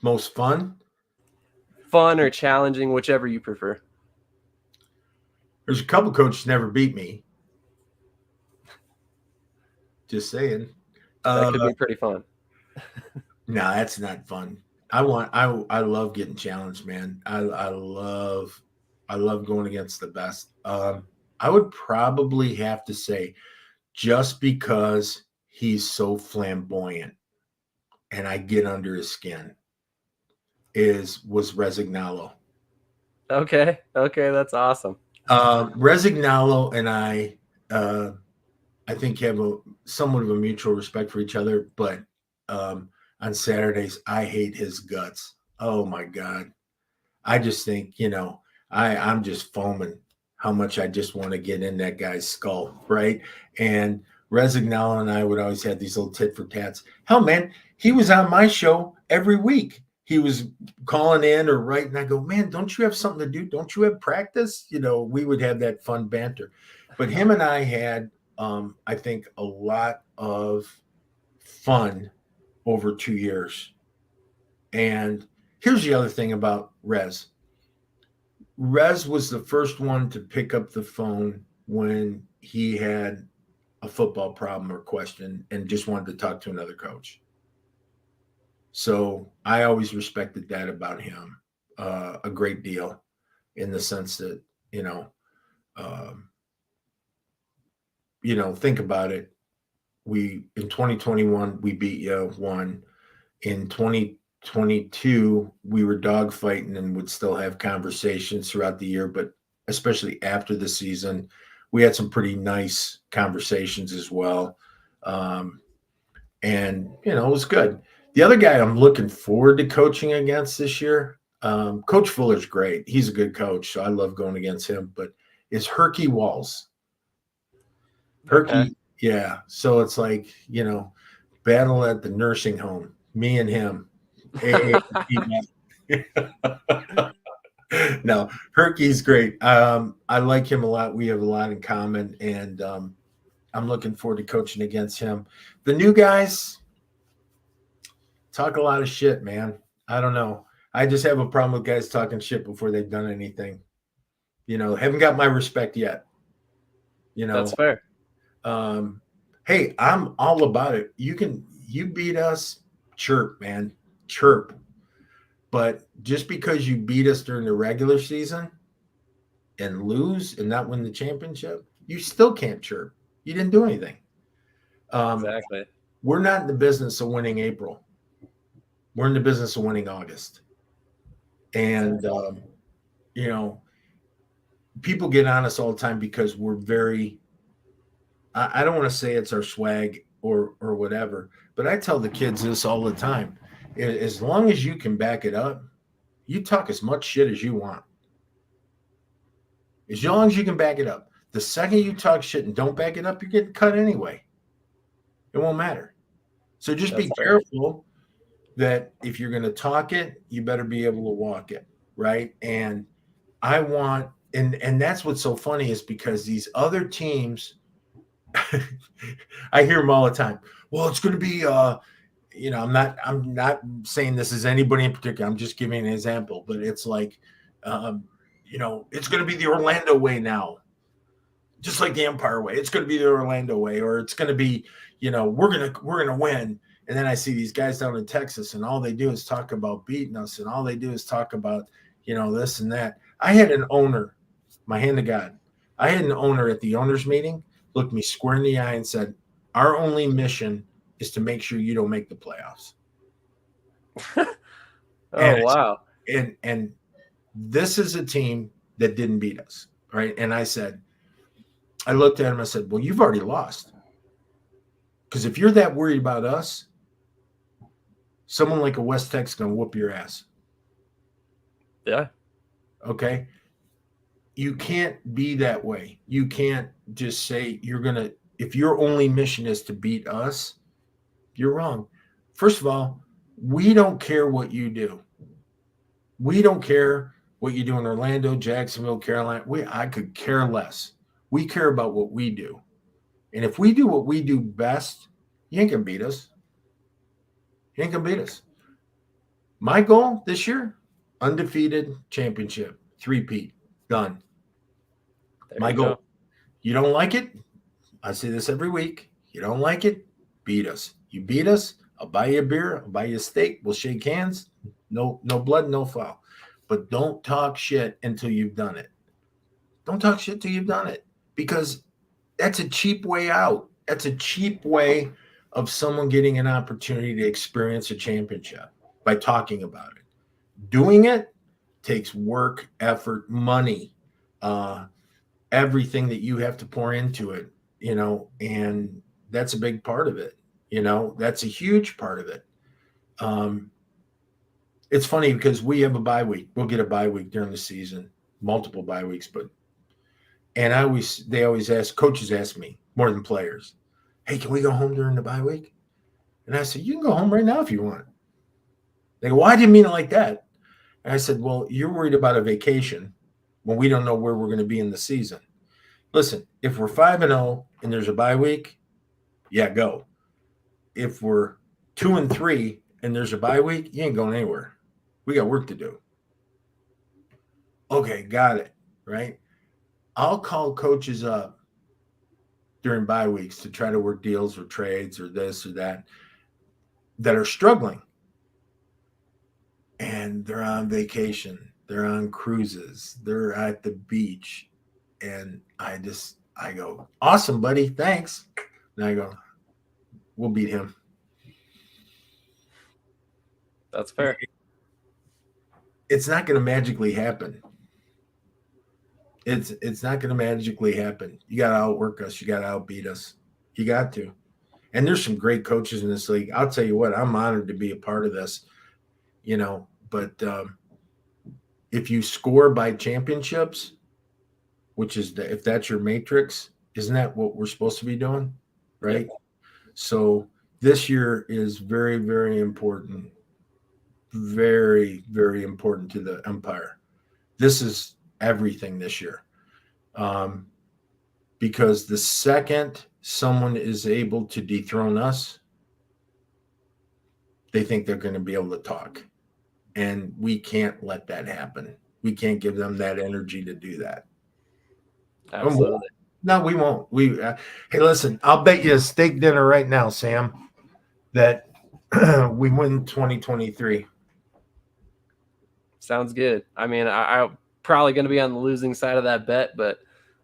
most fun or challenging, whichever you prefer. There's a couple coaches never beat me. Just saying. That could be pretty fun. No, that's not fun. I love getting challenged, man. I love going against the best. I would probably have to say, just because he's so flamboyant and I get under his skin, was Resignalo. Okay, that's awesome. Resignalo and I think have somewhat of a mutual respect for each other, but on Saturdays. I hate his guts. Oh my God. I just think, I'm just foaming how much I just want to get in that guy's skull, right? And Resignal and I would always have these little tit for tats. Hell, man, he was on my show every week. He was calling in or writing. I go, man, don't you have something to do? Don't you have practice? We would have that fun banter. But him and I had, I think, a lot of fun over 2 years. And here's the other thing about Rez. Rez was the first one to pick up the phone when he had a football problem or question and just wanted to talk to another coach. So I always respected that about him a great deal, in the sense that, um, think about it. We in 2021 we beat you one. In 2022 we were dogfighting and would still have conversations throughout the year, but especially after the season, we had some pretty nice conversations as well. And it was good. The other guy I'm looking forward to coaching against this year, Coach Fuller's great. He's a good coach, so I love going against him. But is Herky Walls. Herky, Okay. yeah. So it's like, battle at the nursing home. Me and him. No, Herky's great. I like him a lot. We have a lot in common, and I'm looking forward to coaching against him. The new guys talk a lot of shit, man. I don't know. I just have a problem with guys talking shit before they've done anything. Haven't got my respect yet. That's fair. Hey, I'm all about it. You beat us, chirp, man, chirp. But just because you beat us during the regular season and lose and not win the championship, you still can't chirp. You didn't do anything. Exactly. We're not in the business of winning April. We're in the business of winning August. And, people get on us all the time because we're very, I don't want to say it's our swag or whatever, but I tell the kids this all the time. As long as you can back it up, you talk as much shit as you want. As long as you can back it up. The second you talk shit and don't back it up, you're getting cut anyway. It won't matter. So just be careful that if you're going to talk it, you better be able to walk it, right? And I want, and that's what's so funny, is because these other teams, I hear them all the time. Well, it's going to be, I'm not saying this is anybody in particular. I'm just giving an example, but it's like, it's going to be the Orlando way now, just like the Empire way. It's going to be the Orlando way, or it's going to be, we're going to win. And then I see these guys down in Texas, and all they do is talk about beating us, and all they do is talk about, this and that. I had an owner, my hand to God. I had an owner at the owners meeting, looked me square in the eye and said, our only mission is to make sure you don't make the playoffs. Wow. And this is a team that didn't beat us, right? And I looked at him, I said, well, you've already lost. Because if you're that worried about us, someone like a West Tech's going to whoop your ass. Yeah. Okay? You can't be that way. You can't just say if your only mission is to beat us, you're wrong. First of all, we don't care what you do. We don't care what you do in Orlando, Jacksonville, Carolina. I could care less. We care about what we do. And if we do what we do best, you ain't going to beat us. You ain't going to beat us. My goal this year, undefeated championship, 3-peat, done. My goal. You don't like it? I say this every week. You don't like it? Beat us. You beat us, I'll buy you a beer, I'll buy you a steak, we'll shake hands. No blood, no foul. But don't talk shit until you've done it. Don't talk shit till you've done it, because that's a cheap way out. That's a cheap way of someone getting an opportunity to experience a championship by talking about it. Doing it takes work, effort, money, everything that you have to pour into it, and that's a big part of it. That's a huge part of it. It's funny because we have a bye week. We'll get a bye week during the season, multiple bye weeks, and they always coaches ask me more than players, hey, can we go home during the bye week? And I said, you can go home right now if you want. They go, well, I didn't mean it like that. And I said, well, you're worried about a vacation when we don't know where we're going to be in the season. Listen, if we're 5-0 and there's a bye week, yeah, go. If we're 2-3 and there's a bye week, you ain't going anywhere. We got work to do. Okay, got it. Right. I'll call coaches up during bye weeks to try to work deals or trades or this or that are struggling. And they're on vacation. They're on cruises. They're at the beach. And I go, awesome, buddy. Thanks. And I go, we'll beat him. That's fair. It's not going to magically happen. It's not going to magically happen. You got to outwork us. You got to outbeat us. You got to. And there's some great coaches in this league. I'll tell you what, I'm honored to be a part of this, but if you score by championships, which is if that's your matrix, isn't that what we're supposed to be doing? Right. Yeah. So this year is very, very important. Very, very important to the Empire. This is everything this year. Because the second someone is able to dethrone us, they think they're going to be able to talk. And we can't let that happen. We can't give them that energy to do that. Absolutely. No, we won't. Hey, listen, I'll bet you a steak dinner right now, Sam, that we win 2023. Sounds good. I mean, I'm probably going to be on the losing side of that bet, but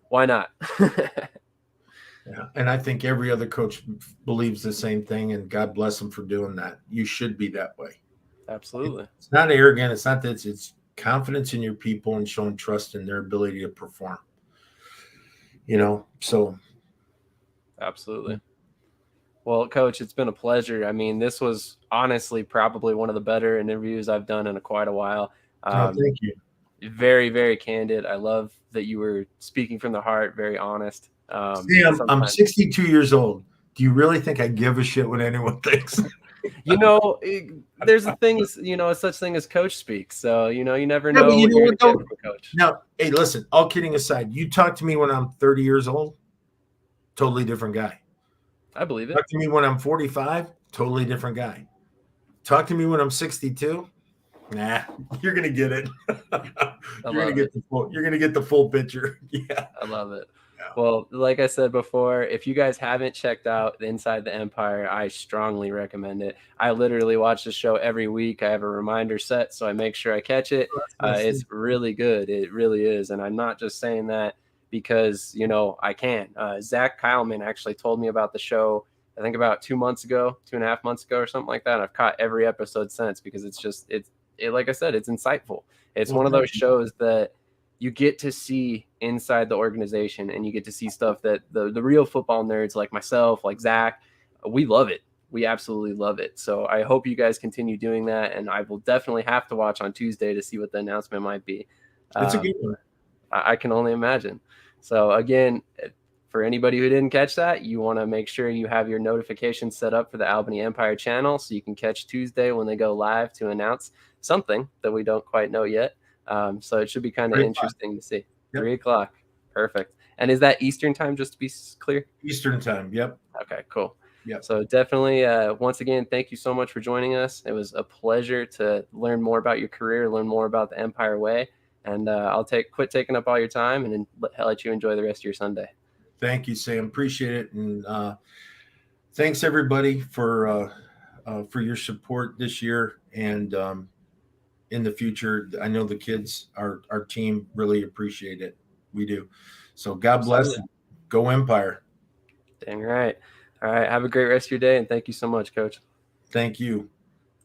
why not? Yeah, and I think every other coach believes the same thing, and God bless them for doing that. You should be that way. Absolutely. It's not arrogant. It's not that. It's confidence in your people and showing trust in their ability to perform. So. Absolutely. Well, Coach, it's been a pleasure. I mean, this was honestly probably one of the better interviews I've done in quite a while. Thank you. Very, very candid. I love that you were speaking from the heart, very honest. Sam, I'm 62 years old. Do you really think I give a shit what anyone thinks? There's a thing, a such thing as coach speak. So, you never know. What you're gonna get from a coach. Now, hey, listen, all kidding aside, you talk to me when I'm 30 years old, totally different guy. I believe it. Talk to me when I'm 45, totally different guy. Talk to me when I'm 62. Nah, you're gonna get it. You're gonna get the full picture. Yeah, I love it. Yeah. Well, like I said before, if you guys haven't checked out Inside the Empire, I strongly recommend it. I literally watch the show every week. I have a reminder set, so I make sure I catch it. It's really good. It really is, and I'm not just saying that because I can. Zach Kyleman actually told me about the show, I think about 2.5 months ago or something like that. And I've caught every episode since because like I said, it's insightful. It's one of those shows that you get to see inside the organization, and you get to see stuff that the real football nerds like myself, like Zach, we love it. We absolutely love it. So I hope you guys continue doing that, and I will definitely have to watch on Tuesday to see what the announcement might be. It's a good one. I can only imagine. So again, for anybody who didn't catch that, you want to make sure you have your notifications set up for the Albany Empire channel so you can catch Tuesday when they go live to announce something that we don't quite know yet. So it should be kind of interesting to see. Yep. 3:00. Perfect. And is that Eastern time, just to be clear? Eastern time. Yep. Okay, cool. Yep. So definitely, once again, thank you so much for joining us. It was a pleasure to learn more about your career, learn more about the Empire Way. And I'll quit taking up all your time and then let you enjoy the rest of your Sunday. Thank you, Sam. Appreciate it. And thanks everybody for your support this year. And in the future, I know the kids, our team really appreciate it. We do. So God bless. Go Empire. Dang right. All right. Have a great rest of your day. And thank you so much, Coach. Thank you.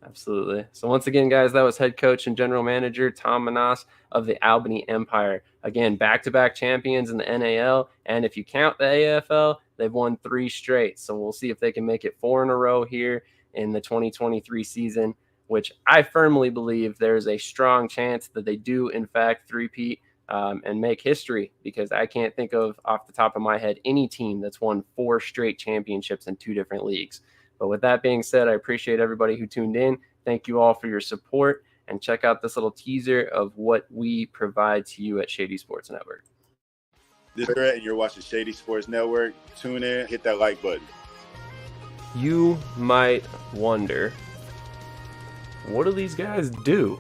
Absolutely. So once again, guys, that was head coach and general manager Tom Menas of the Albany Empire. Again, back-to-back champions in the NAL. And if you count the AFL, they've won 3 straight. So we'll see if they can make it 4 in a row here in the 2023 season, which I firmly believe there's a strong chance that they do, in fact, three-peat and make history, because I can't think of, off the top of my head, any team that's won 4 straight championships in 2 different leagues. But with that being said, I appreciate everybody who tuned in. Thank you all for your support, and check out this little teaser of what we provide to you at Shady Sports Network. This is Brett, and you're watching Shady Sports Network. Tune in, hit that like button. You might wonder, what do these guys do?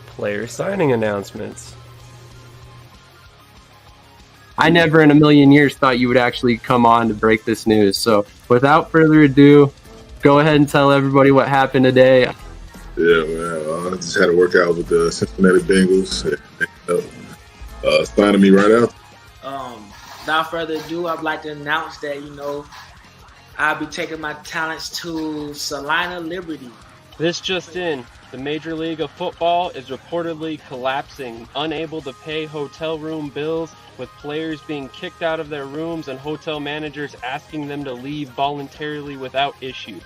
Player signing announcements. I never in a million years thought you would actually come on to break this news. So without further ado, go ahead and tell everybody what happened today. Yeah, man. I just had a workout with the Cincinnati Bengals. Signing me right out. Without further ado, I'd like to announce that, I'll be taking my talents to Salina Liberty. This just in. The Major League of Football is reportedly collapsing, unable to pay hotel room bills, with players being kicked out of their rooms and hotel managers asking them to leave voluntarily without issue.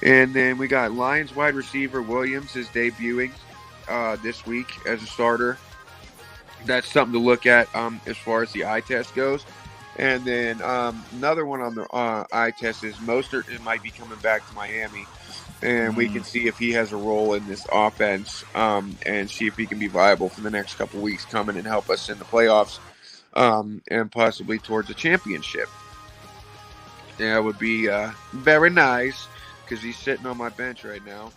And then we got Lions wide receiver Williams is debuting this week as a starter. That's something to look at as far as the eye test goes. And then another one on the eye test is Mostert might be coming back to Miami. And we can see if he has a role in this offense and see if he can be viable for the next couple weeks coming and help us in the playoffs and possibly towards a championship. That would be very nice because he's sitting on my bench right now.